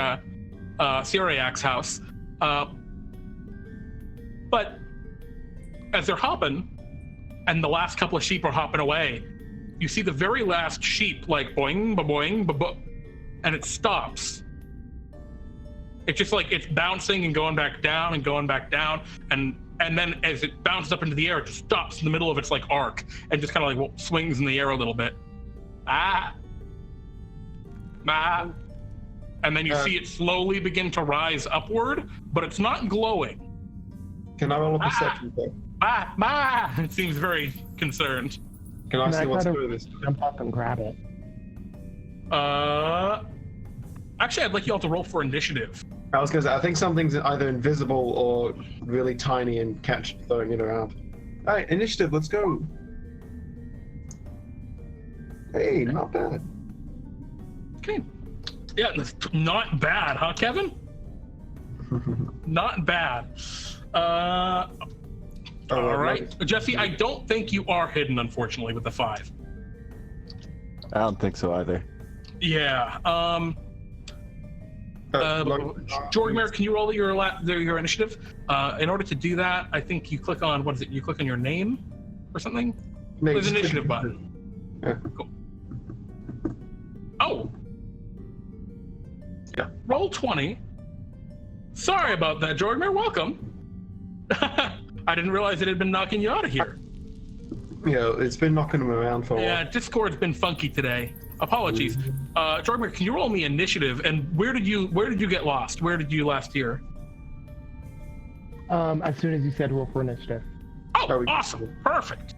Cyriak's house. But as they're hopping, and the last couple of sheep are hopping away, you see the very last sheep, like boing, boing, boing, and it stops. It's just like it's bouncing and going back down and going back down, and then as it bounces up into the air, it just stops in the middle of its like arc and just kind of like swings in the air a little bit. And then you see it slowly begin to rise upward, but it's not glowing. Can I roll a perception check? It seems very concerned. Can I Can see I what's try to- through this? Jump up and grab it. Actually, I'd like you all to roll for initiative. I was gonna say, I think something's either invisible or really tiny and catch throwing it around. Alright, initiative, let's go. Hey, not bad. Okay. Yeah, that's not bad, huh, Kevin? Not bad. All right. Jesse, I don't think you are hidden, unfortunately, with the 5. I don't think so either. Yeah. Jorgmir, can you roll your initiative? In order to do that, I think you click on, what is it? You click on your name or something? There's an initiative button. Yeah. Cool. Oh. Yeah. Roll 20. Sorry about that, Jorgmir. Welcome. I didn't realize it had been knocking you out of here. it's been knocking him around for a Yeah, while. Discord's been funky today. Apologies. Jorgmir, can you roll me initiative? And where did you get lost? Where did you last hear? As soon as you said roll for initiative. Oh, awesome. Perfect.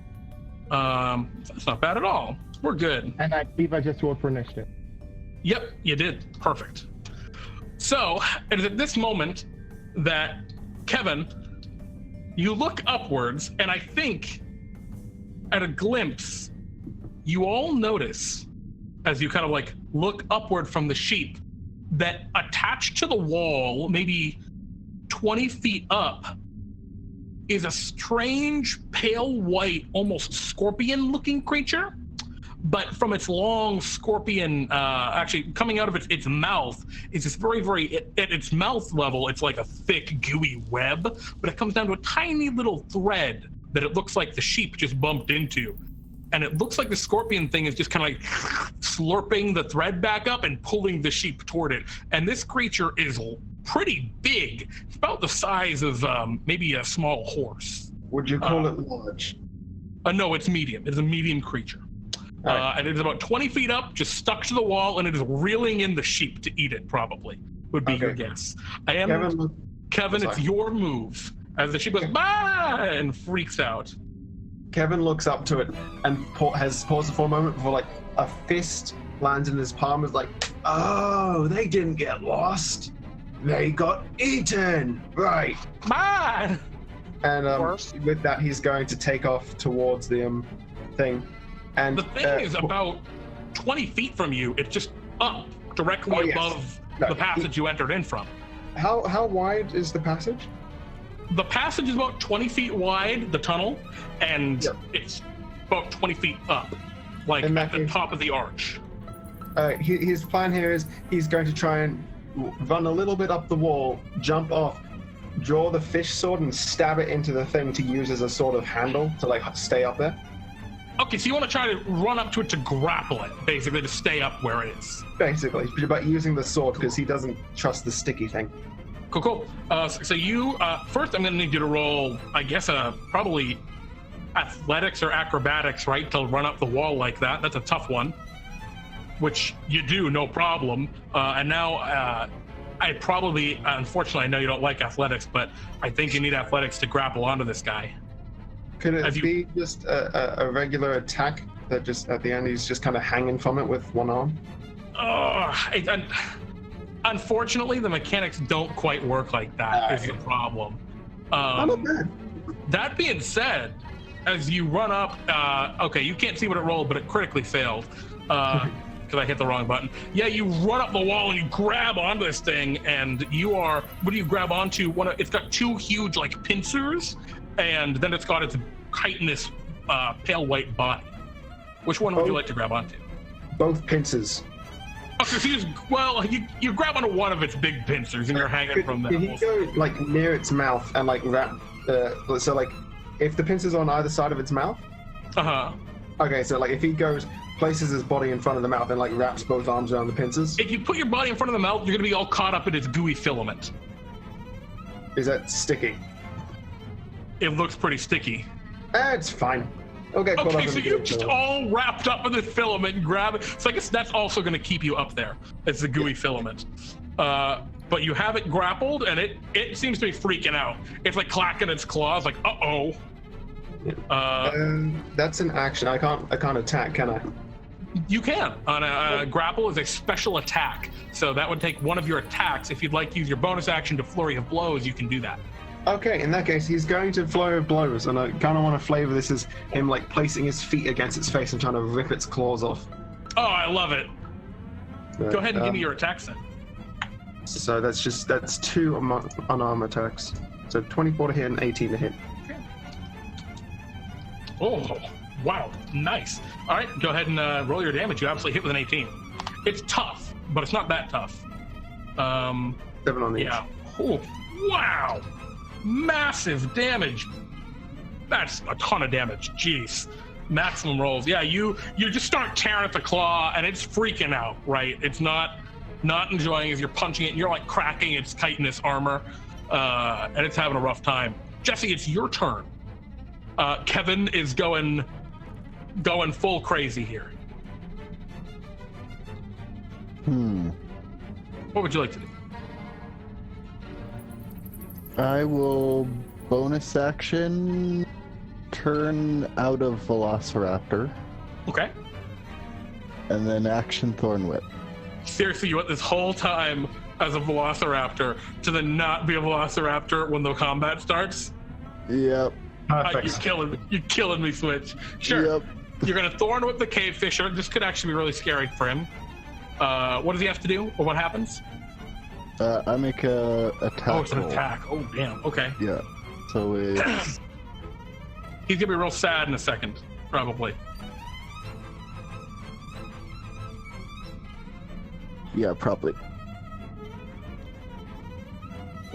That's not bad at all. We're good. And I believe I just rolled for initiative. Yep, you did. Perfect. So, it is at this moment that, Kevin, you look upwards, and I think at a glimpse, you all notice, as you kind of like look upward from the sheep, that attached to the wall, maybe 20 feet up, is a strange, pale white, almost scorpion-looking creature. But from its long scorpion, actually coming out of its mouth, is this very, at its mouth level, it's like a thick, gooey web, but it comes down to a tiny little thread that it looks like the sheep just bumped into. And it looks like the scorpion thing is just kind of like slurping the thread back up and pulling the sheep toward it. And this creature is pretty big. It's about the size of maybe a small horse. Would you call it large? No, it's medium. It's a medium creature. Right. And it is about 20 feet up, just stuck to the wall, and it is reeling in the sheep to eat it, probably, would be your guess. Kevin, it's your move. As the sheep goes, bah! And freaks out. Kevin looks up to it and has paused for a moment before, like, a fist lands in his palm. Is like, oh, they didn't get lost. They got eaten. Right. Man! And with that, he's going to take off towards the thing. And the thing is about 20 feet from you. It's just up directly above the passage you entered in from. How wide is the passage? The passage is about 20 feet wide, the tunnel, and it's about 20 feet up, like at the top of the arch. His plan here is he's going to try and run a little bit up the wall, jump off, draw the fish sword, and stab it into the thing to use as a sort of handle to like stay up there. Okay, so you want to try to run up to it to grapple it, basically, to stay up where it is. Basically, but using the sword because he doesn't trust the sticky thing. Cool. So you, first I'm going to need you to roll, I guess, probably athletics or acrobatics, right, to run up the wall like that. That's a tough one, which you do, no problem. And now I probably, unfortunately, I know you don't like athletics, but I think you need athletics to grapple onto this guy. Could it be just a regular attack that just at the end he's just kind of hanging from it with one arm? Unfortunately, the mechanics don't quite work like that. Is the problem. Not bad. That being said, as you run up, okay, you can't see what it rolled, but it critically failed because I hit the wrong button. Yeah, you run up the wall and you grab onto this thing, and you are. What do you grab onto? It's got two huge like pincers, and then it's got its chitinous, pale white body. Which one would you like to grab onto? Both pincers. Okay, so you grab onto one of its big pincers and you're hanging from them. Can he go like near its mouth and like wrap? So like, if the pincers are on either side of its mouth. Okay, so like if he places his body in front of the mouth and like wraps both arms around the pincers. If you put your body in front of the mouth, you're gonna be all caught up in its gooey filament. Is that sticky? It looks pretty sticky. It's fine. Okay, so you're just all wrapped up in this filament and grab it. So I guess that's also going to keep you up there. It's the gooey filament. But you have it grappled, and it seems to be freaking out. It's like clacking its claws, like uh-oh. That's an action. I can't attack, can I? You can. On a grapple is a special attack. So that would take one of your attacks. If you'd like to use your bonus action to flurry of blows, you can do that. Okay, in that case, he's going to flurry of blows, and I kind of want to flavor this as him like placing his feet against its face and trying to rip its claws off. Oh, I love it. Go ahead and give me your attacks then. So that's two unarmed attacks. So 24 to hit and 18 to hit. Okay. Oh, wow, nice. All right, go ahead and roll your damage. You absolutely hit with an 18. It's tough, but it's not that tough. 7 on the yeah. Oh, wow. Massive damage. That's a ton of damage. Jeez. Maximum rolls. Yeah, you just start tearing at the claw, and it's freaking out, right? It's not enjoying as you're punching it, and you're like cracking its chitinous armor, and it's having a rough time. Jesse, it's your turn. Kevin is going going full crazy here. What would you like to do? I will bonus action turn out of Velociraptor Okay. and then action Thorn Whip. Seriously, you went this whole time as a Velociraptor to then not be a Velociraptor when the combat starts? Yep. Perfect. You're killing me, Switch. Sure. Yep. You're gonna Thorn Whip the Cave Fisher. This could actually be really scary for him. What does he have to do, or what happens? I make a attack. Oh, it's an roll. attack. Oh, damn. Okay. Yeah. So it's He's gonna be real sad in a second, probably. yeah, probably.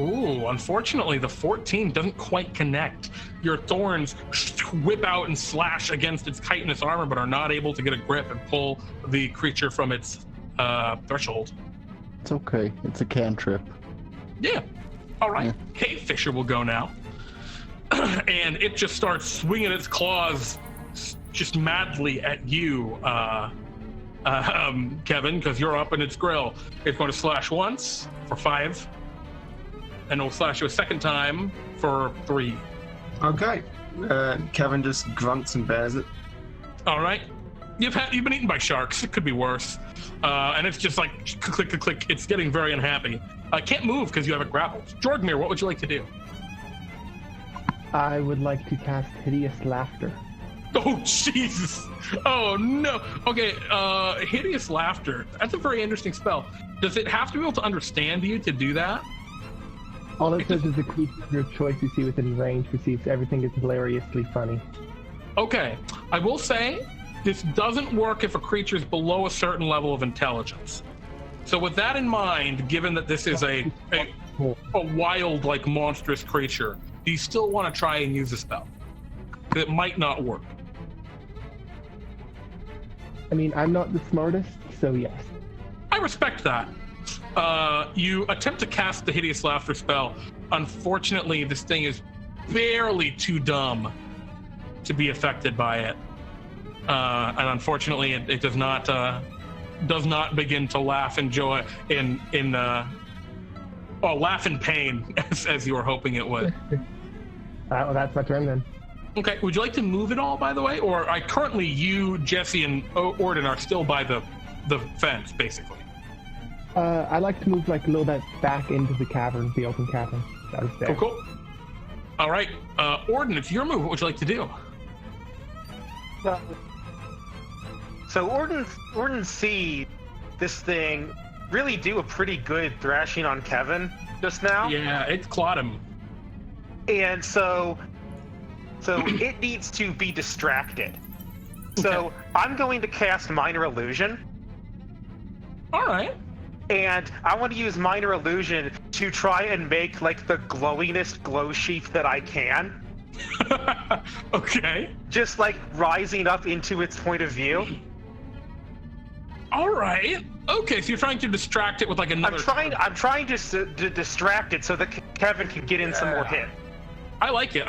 Ooh, unfortunately, the 14 doesn't quite connect. Your thorns whip out and slash against its chitinous armor, but are not able to get a grip and pull the creature from its threshold. It's okay. It's a cantrip. Yeah. All right. Cave Fisher will go now. And it just starts swinging its claws just madly at you, Kevin, because you're up in its grill. It's going to slash once for 5. And it'll slash you a second time for 3. Okay. Kevin just grunts and bears it. All right. You've been eaten by sharks. It could be worse. And it's just like click, click, click. It's getting very unhappy. I can't move because you have it grappled. Jorgmir, what would you like to do? I would like to cast Hideous Laughter. Oh, Jesus. Oh, no. Okay, Hideous Laughter. That's a very interesting spell. Does it have to be able to understand you to do that? All it says is the creature of your choice you see within range receives everything is hilariously funny. Okay. I will say this doesn't work if a creature is below a certain level of intelligence. So with that in mind, given that this is a wild, like, monstrous creature, do you still want to try and use a spell? It might not work. I mean, I'm not the smartest, so yes. I respect that. You attempt to cast the Hideous Laughter spell. Unfortunately, this thing is barely too dumb to be affected by it. And unfortunately, it does not begin to laugh in joy, laugh in pain, as you were hoping it would. Well, that's my turn then. Okay, would you like to move it all, by the way? Or currently you, Jesse, and Ordin are still by the fence, basically. I like to move like a little bit back into the cavern, the open cavern that was there. Cool. All right, Ordin, it's your move. What would you like to do? So Ordin see this thing really do a pretty good thrashing on Kevin just now. Yeah, it clawed him. And so it needs to be distracted. So Okay. I'm going to cast Minor Illusion. All right. And I want to use Minor Illusion to try and make like the glowingest glow sheath that I can. Okay. Just like rising up into its point of view. All right. Okay, so you're trying to distract it with like another. I'm trying to distract it so that Kevin can get in some more hit. I like it.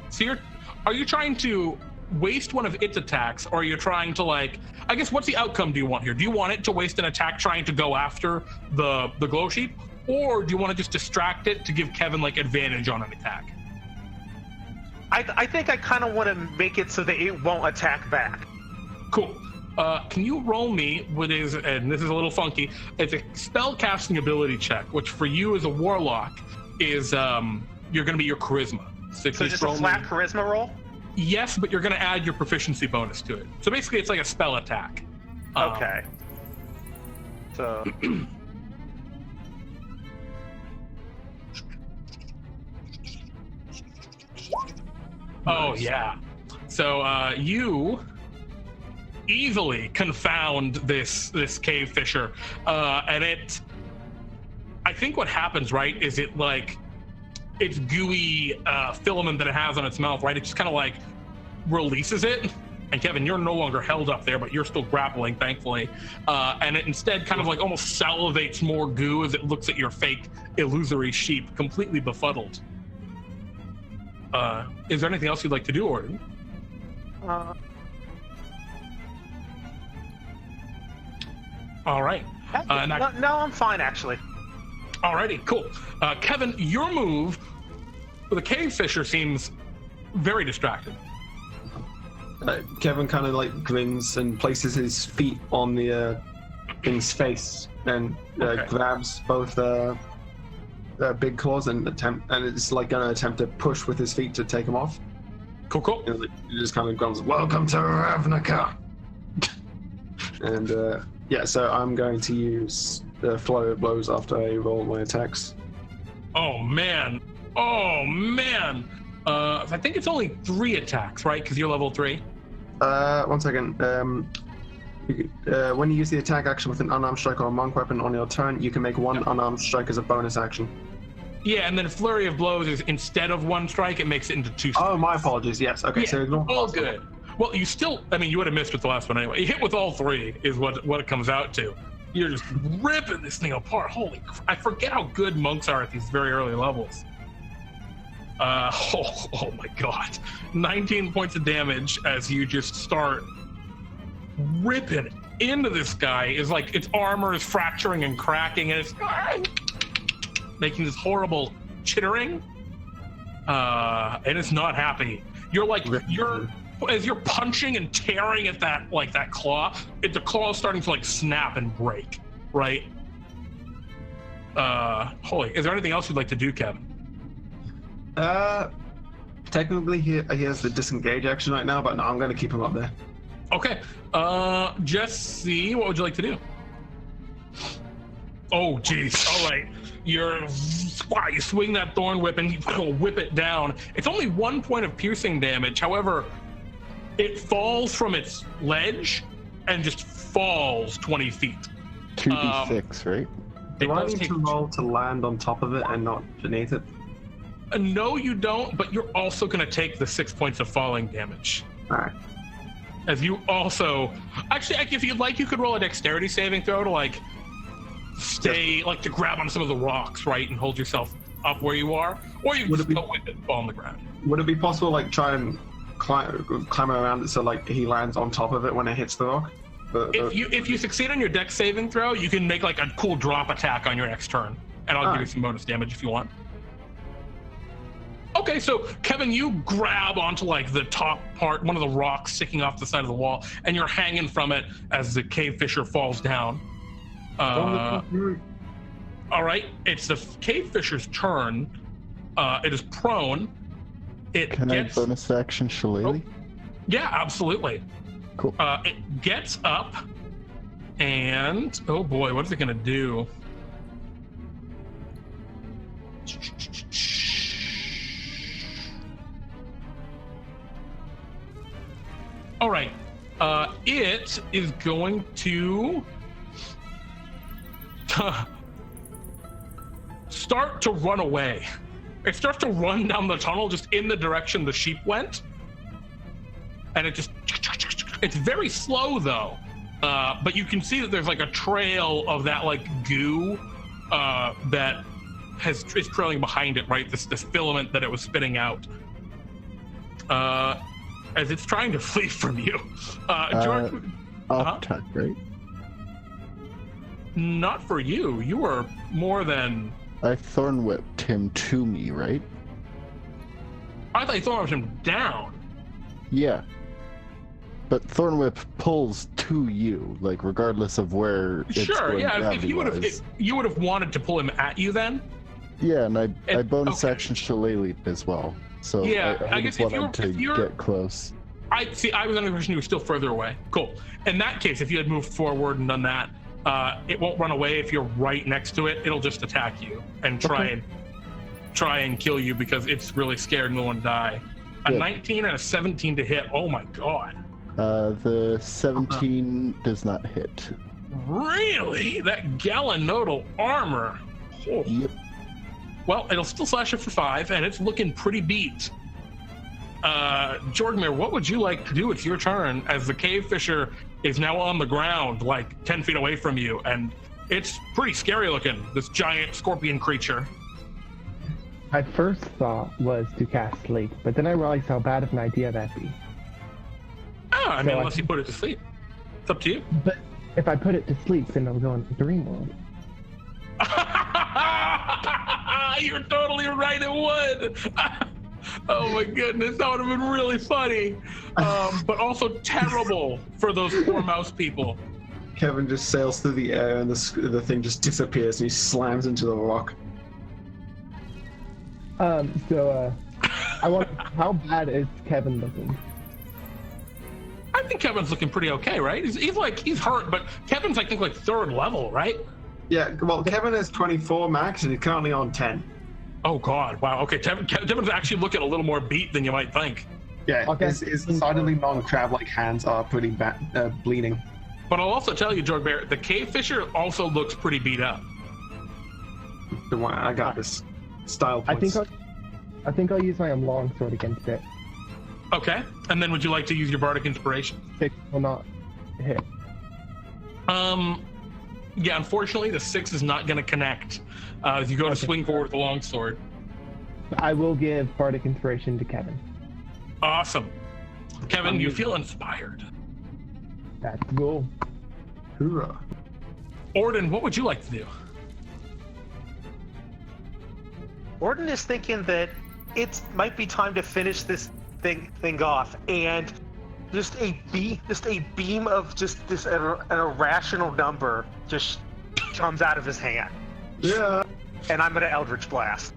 So are you trying to waste one of its attacks, or are you trying to I guess what's the outcome do you want here? Do you want it to waste an attack trying to go after the glow sheep, or do you want to just distract it to give Kevin advantage on an attack? I think I kind of want to make it so that it won't attack back. Cool. Can you roll me what is, and this is a little funky, it's a spell casting ability check, which for you as a warlock is you're going to be your charisma. So just a flat charisma roll? Yes, but you're going to add your proficiency bonus to it. So basically it's like a spell attack. Okay. So... Oh, yeah. So you easily confound this cave fisher. And I think what happens, right, is it's gooey filament that it has on its mouth, right? It just kind of releases it. And Kevin, you're no longer held up there, but you're still grappling, thankfully. And it instead kind of almost salivates more goo as it looks at your fake illusory sheep, completely befuddled. Is there anything else you'd like to do, Ordin? All right. No, I'm fine actually. Alrighty, cool. Kevin, your move, the cave fisher seems very distracted. Kevin kind of like grins and places his feet on the thing's face and grabs both big claws and it's like gonna attempt to push with his feet to take him off. Cool. And he just kind of grunts, "Welcome to Ravnica." And so I'm going to use the flurry of blows after I roll my attacks. Oh man. I think it's only 3 attacks, right? Because you're level 3. 1 second. When you use the attack action with an unarmed strike or a monk weapon on your turn, you can make 1 unarmed strike as a bonus action. Yeah, and then flurry of blows is instead of 1 strike, it makes it into 2 strikes. Oh, my apologies. Yes. Okay. Yeah, So ignore all good. Well, you would have missed with the last one anyway. You hit with all 3 is what it comes out to. You're just ripping this thing apart. Holy crap. I forget how good monks are at these very early levels. Oh my god. 19 points of damage as you just start ripping into this guy. Is like its armor is fracturing and cracking and it's making this horrible chittering. And it's not happy. As you're punching and tearing at that claw, the claw is starting to like snap and break, right? Is there anything else you'd like to do, Kevin? Technically he has the disengage action right now, but no, I'm going to keep him up there. Okay. Jesse, what would you like to do? Oh, jeez. All right. You swing that thorn whip and you whip it down. It's only 1 point of piercing damage. However, it falls from its ledge and just falls 20 feet. 2d6, right? Do I need to roll to land on top of it and not beneath it? No, you don't, but you're also going to take the 6 points of falling damage. All right. As you also... Actually, if you'd like, you could roll a dexterity saving throw to, to grab on some of the rocks, right, and hold yourself up where you are. Or you can just go with it and fall on the ground. Would it be possible, try and climb around it so, he lands on top of it when it hits the rock? If you succeed on your dex saving throw, you can make, a cool drop attack on your next turn. And I'll give you some bonus damage if you want. Okay, so Kevin, you grab onto the top part, one of the rocks sticking off the side of the wall, and you're hanging from it as the cave fisher falls down. All right, it's the cave fisher's turn. It is prone. Can I bonus action shillelagh? Yeah, absolutely. Cool. It gets up, and oh boy, what is it gonna do? All right, it is going to start to run away. It starts to run down the tunnel just in the direction the sheep went. And it's very slow though. But you can see that there's a trail of that goo that is trailing behind it, right? This filament that it was spitting out. As it's trying to flee from you. George, attack, right? Not for you. You were more than... I thorn whipped him to me, right? I thought you thorn whipped him down. Yeah. But thorn whip pulls to you, regardless of where it's going down. If you would have wanted to pull him at you then. Yeah, and I bonus action shillelagh as well. So yeah, I guess if you're get close. I was under the impression you were still further away. Cool. In that case, if you had moved forward and done that, it won't run away if you're right next to it. It'll just attack you and try and kill you because it's really scared and will want to die. A 19 and a 17 to hit. Oh my god. The 17 does not hit. Really? That Galanodel armor. Oh. Yep. Well, it'll still slash it for 5, and it's looking pretty beat. Jorgmir, what would you like to do? It's your turn, as the cave fisher is now on the ground, 10 feet away from you, and it's pretty scary looking, this giant scorpion creature. My first thought was to cast sleep, but then I realized how bad of an idea that'd be. Unless you put it to sleep. It's up to you. But if I put it to sleep, then it'll go into dream world. You're totally right, it would. Oh my goodness, that would have been really funny. But also terrible for those poor mouse people. Kevin just sails through the air and the thing just disappears and he slams into the rock. How bad is Kevin looking? I think Kevin's looking pretty okay, right? He's hurt, but Kevin's I think like 3rd level, right? Yeah, well, Kevin is 24 max and he's currently on 10. Oh God! Wow. Okay, Kevin's actually looking a little more beat than you might think. Yeah, Okay. his decidedly non-crab-like hands are pretty bleeding. But I'll also tell you, Jorgmir, the cave fisher also looks pretty beat up. Don't worry, I got this. Style points. I think I'll use my longsword against it. Okay. And then would you like to use your bardic inspiration? It will not hit. Yeah, unfortunately, the 6 is not going to connect as you go to swing forward with the longsword. I will give bardic inspiration to Kevin. Awesome. Kevin, you feel inspired. That's the goal. Hoorah. Ordin, what would you like to do? Ordin is thinking that it might be time to finish this thing off, and just a beam of just this an irrational number just comes out of his hand. Yeah. And I'm gonna Eldritch Blast.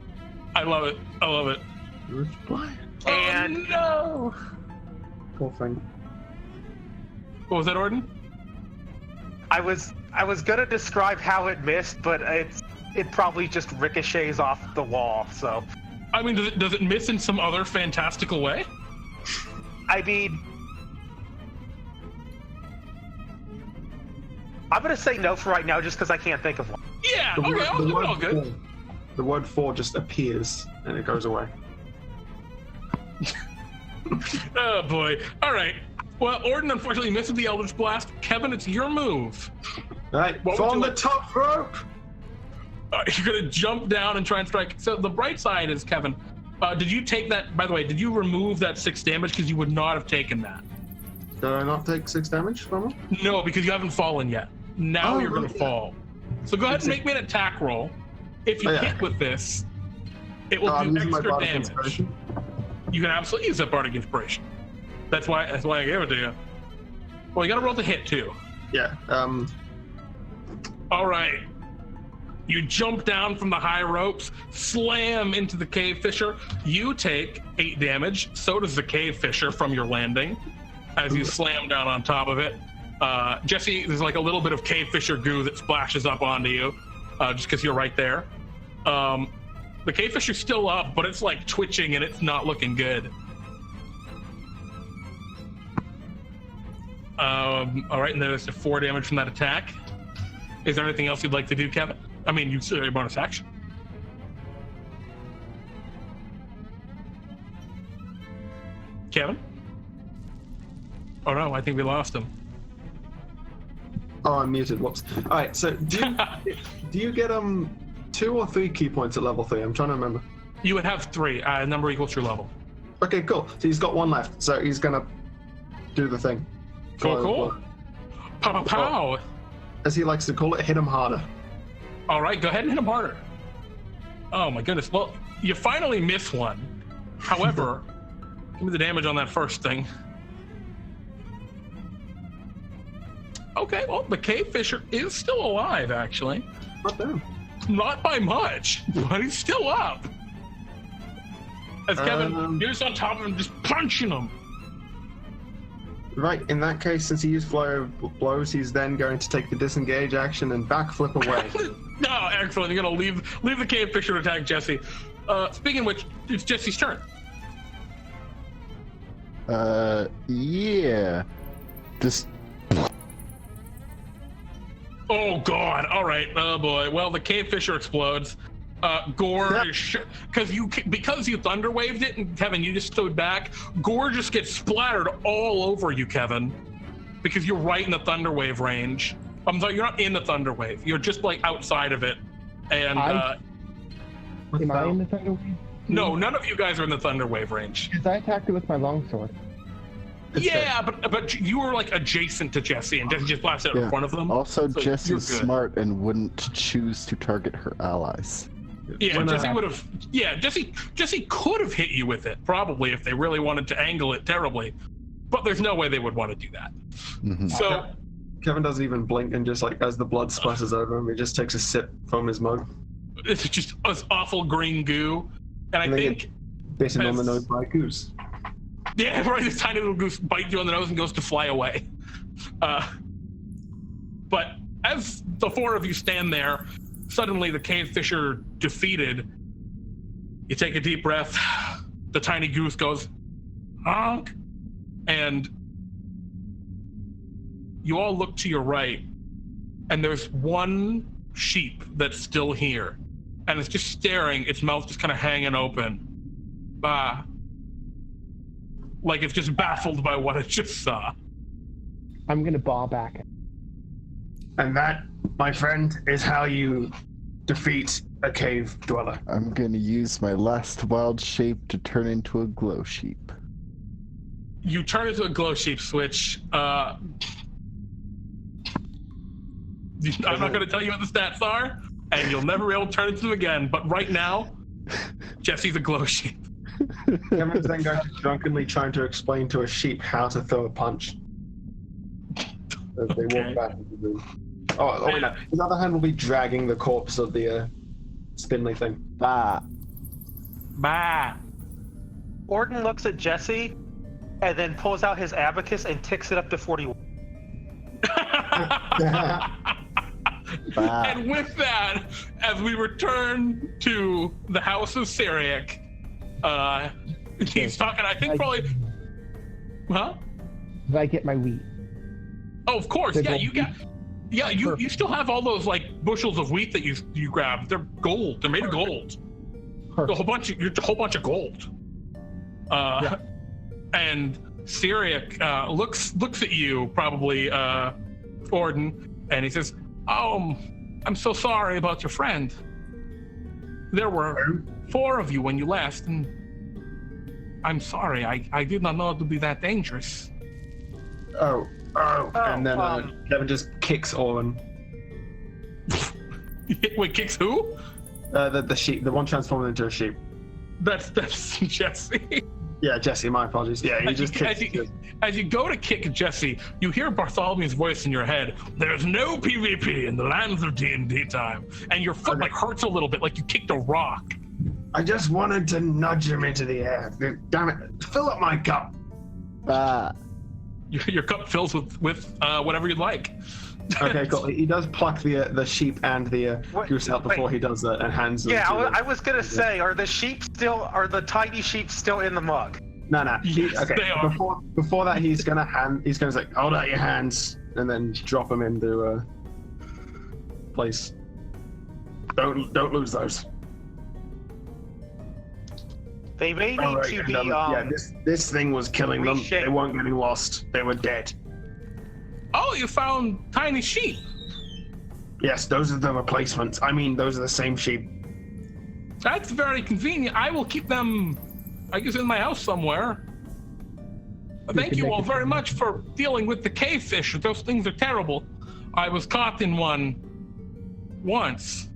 I love it. I love it. And oh, no! Poor thing. What was that, Ordin? I was gonna describe how it missed, but it probably just ricochets off the wall. So, I mean, does it miss in some other fantastical way? I mean, I'm gonna say no for right now, just because I can't think of one. Yeah. Okay. All good. The word "for" just appears and it goes away. Oh boy. All right. Well, Ordin unfortunately misses the Eldritch Blast. Kevin, it's your move. All right, What would from you the like- top rope. You're gonna jump down and try and strike. So the bright side is, Kevin, did you take that? By the way, did you remove that 6 damage? Because you would not have taken that. Did I not take 6 damage from him? No, because you haven't fallen yet. Now Oh, you're gonna right, yeah. fall. So go ahead and make me an attack roll. If you Oh, yeah. hit with this, it will I'm do using my extra bardic damage. inspiration. You can absolutely use that bardic inspiration. That's why I gave it to you. Well, you gotta roll to hit too. Yeah. All right. You jump down from the high ropes, slam into the cave fisher. You take 8 damage. So does the cave fisher from your landing as you slam down on top of it. Jesse, there's like a little bit of cave fisher goo that splashes up onto you just because you're right there. The cave fisher's still up, but it's like twitching and it's not looking good. All right, and there's 4 damage from that attack. Is there anything else you'd like to do, Kevin? I mean, you still have a bonus action. Kevin? Oh no, I think we lost him. Oh, I'm muted. Whoops. All right. So do you get 2 or 3 key points at level 3? I'm trying to remember. You would have 3, number equals your level. Okay, cool. So he's got 1 left. So he's gonna do the thing. Cool. Pow, pow, pow. As he likes to call it, hit him harder. All right, go ahead and hit him harder. Oh my goodness. Well, you finally miss one. However, give me the damage on that first thing. Okay, well, the cave fisher is still alive, actually. Not down. Not by much, but he's still up. As Kevin, you're just on top of him, just punching him. Right, in that case, since he used flow blows, he's then going to take the disengage action and backflip away. No, excellent. You're gonna leave the cave fisher to attack Jesse. Speaking of which, it's Jesse's turn. Yeah. Just Oh God! All right. Oh boy. Well, the cave fisher explodes. Gore, because you thunder waved it, and Kevin, you just stood back. Gore just gets splattered all over you, Kevin, because you're right in the thunder wave range. I'm sorry, you're not in the thunder wave. You're just like outside of it. And Am I in the thunder wave? no, none of you guys are in the thunder wave range. Because I attacked it with my longsword. Yeah, but you were like adjacent to Jesse, and Jesse just blasted out in front of them. Also, so Jesse's smart and wouldn't choose to target her allies. Yeah, Jesse would have. Yeah, Jesse could have hit you with it probably if they really wanted to angle it terribly, but there's no way they would want to do that. Mhm. So Kevin doesn't even blink, and just like as the blood splashes over him, he just takes a sip from his mug. it's just this awful green goo, and I think Bitten on the nose by a goose. yeah, right. This tiny little goose bites you on the nose and goes to fly away. But as the four of you stand there, suddenly the cave fisher defeated. You take a deep breath. The tiny goose goes, honk, and you all look to your right, and there's one sheep that's still here, and it's just staring, its mouth just kind of hanging open. Like it's just baffled by what it just saw. I'm gonna bar back. And that, my friend, is how you defeat a cave dweller. I'm gonna use my last wild shape to turn into a glow sheep. You turn into a glow sheep switch. I'm not going to tell you what the stats are, and you'll never be able to turn into them again. But right now, Jesse's a glow sheep. Kevin's then going to drunkenly trying to explain to a sheep how to throw a punch. As they walk back into the room. Oh, no. His other hand will be dragging the corpse of the spindly thing. Bah. Ordin looks at Jesse and then pulls out his abacus and ticks it up to 41. And with that, as we return to the house of Cyriak, he's talking, I think probably... Huh? Did I get my wheat? Oh, of course. Yeah, you got... Yeah, you still have all those like bushels of wheat that you grabbed. They're gold. They're made of gold. A whole bunch of gold. And Cyriak looks at you, probably Ordin, and he says, "Oh, I'm so sorry about your friend. There were 4 of you when you left, and I'm sorry. I did not know it would be that dangerous." Oh, and then Kevin just kicks Owen. Wait, kicks who? The sheep, the one transformed into a sheep. That's Jesse. Yeah, Jesse, my apologies. Yeah, he just kicks. As you go to kick Jesse, you hear Bartholomew's voice in your head. There's no PvP in the lands of DnDTime, and your foot like hurts a little bit, like you kicked a rock. I just wanted to nudge him into the air. Damn it! Fill up my cup. Your cup fills with whatever you'd like. Okay, cool. He does pluck the sheep and the goose out before he does that and hands them. Yeah, I was gonna say, are the tiny sheep still in the mug? No. Yes, okay. they are. Before that, he's gonna say, "Hold out your hands," and then drop them into place. Don't lose those. They may need to be. Yeah, this thing was killing them. They weren't getting lost. They were dead. Oh, you found tiny sheep. Yes, those are the replacements. I mean, those are the same sheep. That's very convenient. I will keep them, I guess, in my house somewhere. Thank you all very much for dealing with the cave fish. Those things are terrible. I was caught in one once.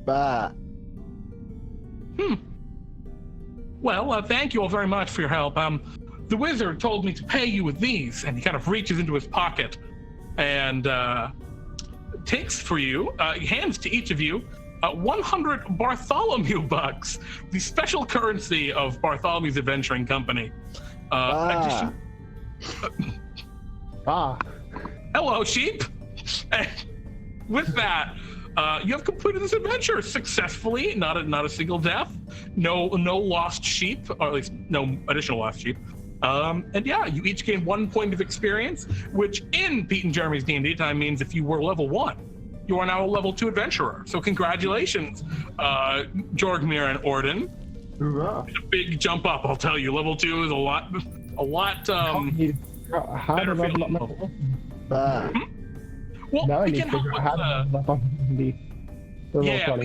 Bah. Well, thank you all very much for your help. The wizard told me to pay you with these, and he kind of reaches into his pocket and takes for you, hands to each of you, 100 Bartholomew bucks, the special currency of Bartholomew's Adventuring Company. Hello, sheep. And with that, you have completed this adventure successfully. Not a single death, no lost sheep, or at least no additional lost sheep. And yeah, you each gain 1 point of experience, which in Pete and Jeremy's DnDTime means if you were level 1, you are now a level 2 adventurer. So congratulations, Jorgmir and Ordin. Hoorah. It's a big jump up, I'll tell you. Level 2 is a lot better feeling. Well, now I we need can to help figure out how to with level up the yeah,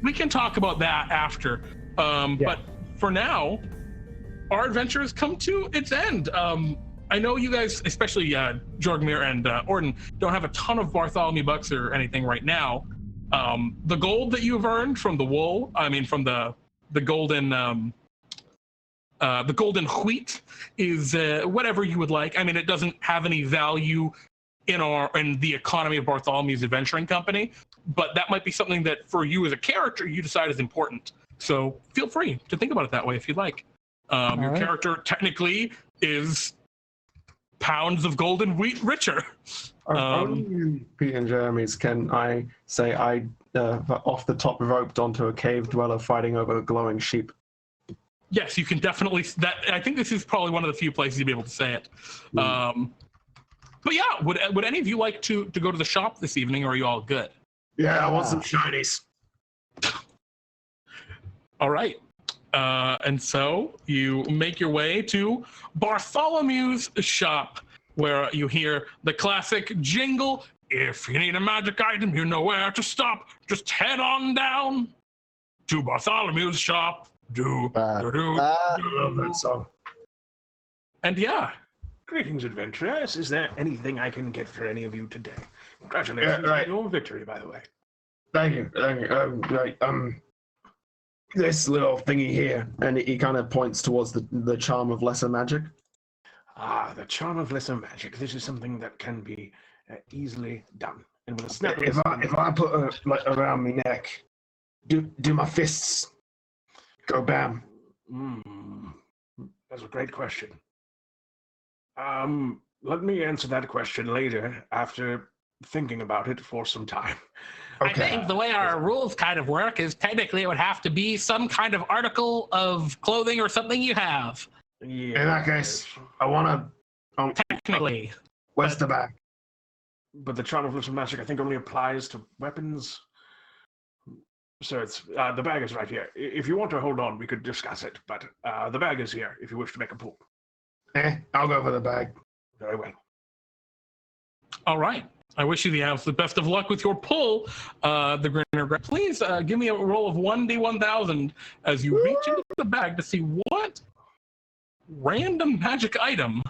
we can talk about that after. But for now, our adventure has come to its end. I know you guys, especially Jorgmir and Ordin, don't have a ton of Bartholomew bucks or anything right now. The gold that you've earned from the wool, from the golden wheat, is whatever you would like. I mean, it doesn't have any value in the economy of Bartholomew's adventuring company, but that might be something that for you as a character you decide is important. So feel free to think about it that way if you'd like. Your character technically is pounds of golden wheat richer. Only in Pete and Jeremy's can I say I off the top roped onto a cave dweller fighting over glowing sheep. Yes, you can definitely. I think this is probably one of the few places you'd be able to say it. But yeah, would any of you like to go to the shop this evening, or are you all good? Yeah, I want some shinies. All right. And so you make your way to Bartholomew's shop, where you hear the classic jingle. If you need a magic item, you know where to stop. Just head on down to Bartholomew's shop. Love that song. And yeah. Greetings, adventurers. Is there anything I can get for any of you today? Congratulations on your victory, by the way. Thank you. This little thingy here, and he kind of points towards the charm of lesser magic. Ah, the charm of lesser magic. This is something that can be easily done. And with a snap If I put it around my neck, do my fists go bam? That's a great question. Let me answer that question later after thinking about it for some time. Okay. I think the way our rules kind of work is technically it would have to be some kind of article of clothing or something you have. Yeah, in that case, I want to... technically. Where's the bag? But the charm of lesser magic, I think, only applies to weapons. So it's the bag is right here. If you want to hold on, we could discuss it. But the bag is here if you wish to make a pull. I'll go for the bag. Very well. All right. I wish you the absolute best of luck with your pull. The Grinner, please give me a roll of 1d1000 as you reach into the bag to see what random magic item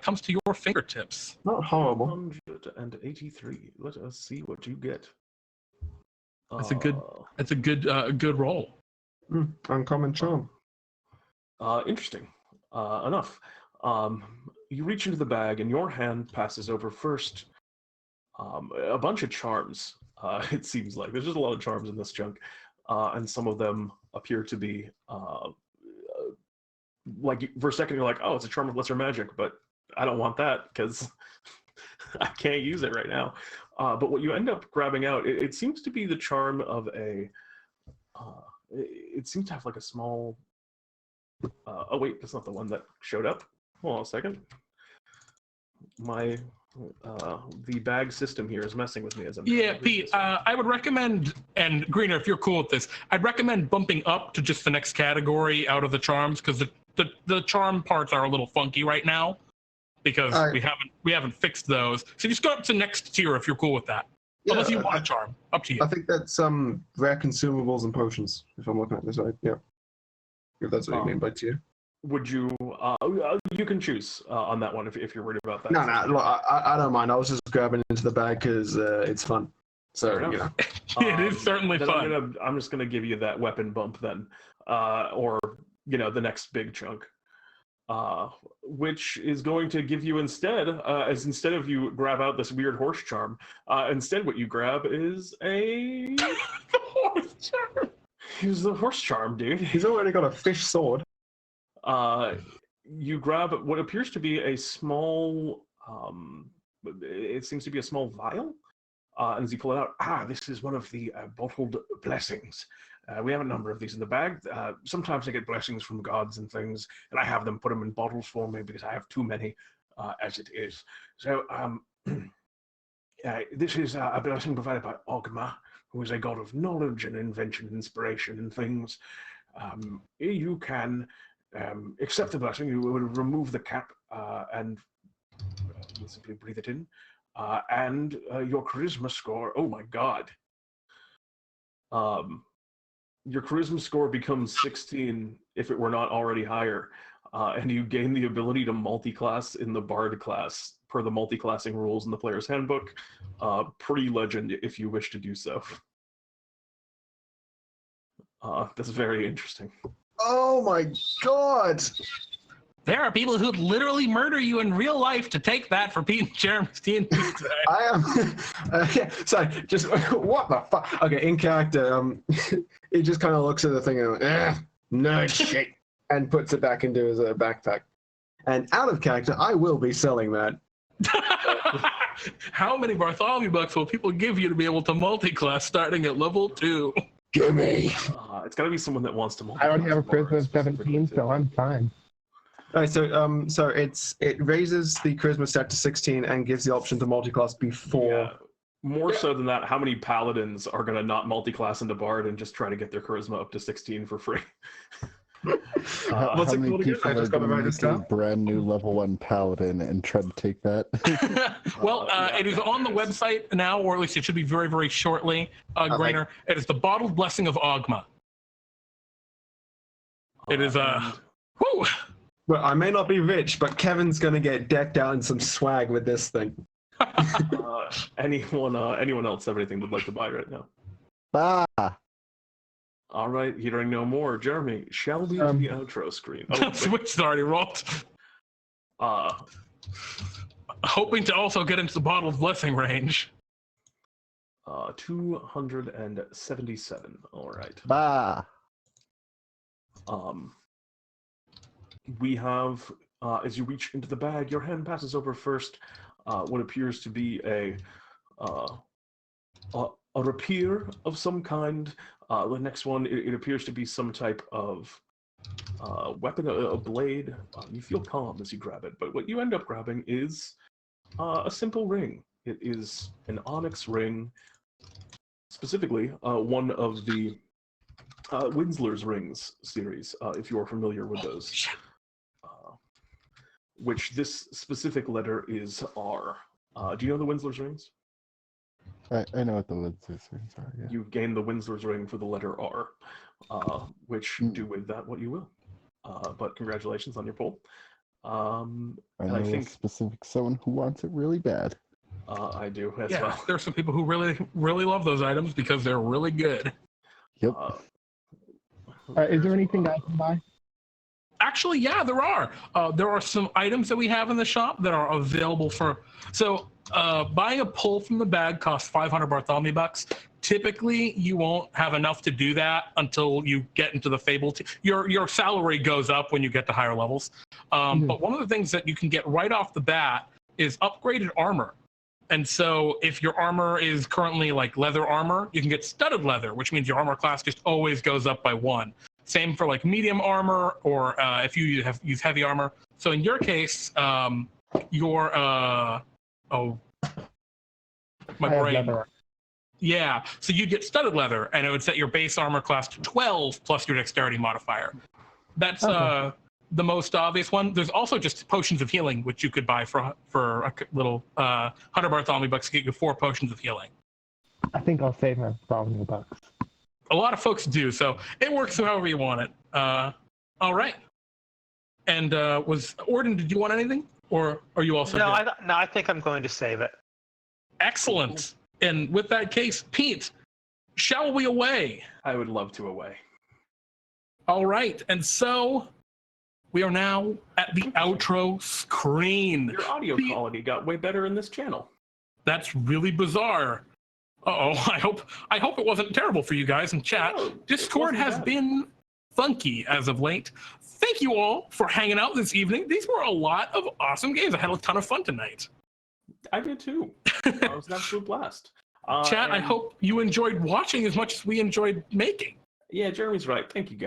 comes to your fingertips. Not horrible. 183. Let us see what you get. That's a good roll. Uncommon charm. Interesting. Enough. You reach into the bag, and your hand passes over first a bunch of charms. It seems like there's just a lot of charms in this chunk, and some of them appear to be like for a second you're like, oh, it's a charm of lesser magic, but I don't want that because I can't use it right now. But what you end up grabbing out, it seems to be the charm of a. It seems to have like a small. Oh wait, that's not the one that showed up. Hold on a second. My the bag system here is messing with me as I'm. Yeah, Pete. I would recommend, and Greener, if you're cool with this, I'd recommend bumping up to just the next category out of the charms because the charm parts are a little funky right now because we haven't fixed those. So just go up to next tier if you're cool with that. Yeah, unless you want a charm, up to you. I think that's rare consumables and potions. If I'm looking at this right, yeah. If that's what you mean by tier. Would you? You can choose on that one if you're worried about that. No, look, I don't mind. I was just grabbing into the bag because it's fun. So you know, it is certainly fun. I'm just gonna give you that weapon bump then, or the next big chunk, which is going to give you instead of you grab out this weird horse charm, instead what you grab is a the horse charm. He's the horse charm, dude. He's already got a fish sword. You grab what appears to be a small, it seems to be a small vial, and as you pull it out, this is one of the bottled blessings. We have a number of these in the bag. Sometimes I get blessings from gods and things, and I have them put them in bottles for me because I have too many, as it is. So, this is a blessing provided by Ogma, who is a god of knowledge and invention, inspiration, and things. You can accept the blessing. You would remove the cap and simply breathe it in, and your charisma score. Oh my god! Your charisma score becomes 16 if it were not already higher, and you gain the ability to multi-class in the Bard class per the multi-classing rules in the player's handbook. Pre-legend, if you wish to do so. That's very interesting. Oh my god! There are people who'd literally murder you in real life to take that for Pete and Jeremy's D&D today. I am. Yeah, sorry, just what the fuck? Okay, in character, he just kind of looks at the thing and nerd shit, and puts it back into his backpack. And out of character, I will be selling that. How many Bartholomew bucks will people give you to be able to multi-class starting at level 2? Gimme! It's got to be someone that wants to I already have a charisma of 17, so I'm fine. Alright, so it raises the charisma stat to 16 and gives the option to multi-class before. Yeah. More so than that, how many paladins are going to not multi-class into Bard and just try to get their charisma up to 16 for free? How What's it many called again? people I just are got to going to write this make a down. brand new level 1 paladin and try to take that? Well, it is on the website now, or at least it should be very, very shortly, Grainer. It is the Bottled Blessing of Ogma. It is, whoo! Well, I may not be rich, but Kevin's gonna get decked out in some swag with this thing. Anyone else have anything they'd like to buy right now? Ah! All right, hearing no more. Jeremy, shall we to the outro screen? Oh, wait. Switch's already rolled. Hoping to also get into the Bottled Blessing range. 277. All right. Bah! We have, as you reach into the bag, your hand passes over first what appears to be a rapier of some kind. The next one, it appears to be some type of weapon, a blade. You feel calm as you grab it, but what you end up grabbing is a simple ring. It is an onyx ring, specifically one of the Winsler's Rings series, if you're familiar with those. Which this specific letter is R. Do you know the Winsler's Rings? I know what the Winsler's Rings are, yeah. You've gained the Winsler's Ring for the letter R, which do with that what you will. But congratulations on your pull. I know I think a specific someone who wants it really bad. I do as Yeah, well. there are some people who really, really love those items because they're really good. Yep. Is there anything I can buy? Actually, yeah, there are. There are some items that we have in the shop that are available for. So, buying a pull from the bag costs 500 Bartholomew bucks. Typically, you won't have enough to do that until you get into the Fable. Your salary goes up when you get to higher levels. But one of the things that you can get right off the bat is upgraded armor. And so, if your armor is currently like leather armor, you can get studded leather, which means your armor class just always goes up by 1. Same for like medium armor, or if you use heavy armor. So in your case, your my brain. Leather. Yeah, so you get studded leather, and it would set your base armor class to 12 plus your dexterity modifier. That's the most obvious one. There's also just potions of healing, which you could buy for a little 100 Bartholomew bucks to get you 4 potions of healing. I think I'll save my Bartholomew bucks. A lot of folks do, so it works however you want it. All right. And was Ordin? Did you want anything, or are you also? No, I think I'm going to save it. Excellent. And with that case, Pete, shall we away? I would love to away. All right, and so we are now at the outro screen. Your audio quality got way better in this channel. That's really bizarre. Uh-oh, I hope it wasn't terrible for you guys in chat. No, Discord has been funky as of late. Thank you all for hanging out this evening. These were a lot of awesome games. I had a ton of fun tonight. I did too. It was an absolute blast. Chat, I hope you enjoyed watching as much as we enjoyed making. Yeah, Jeremy's right. Thank you, guys.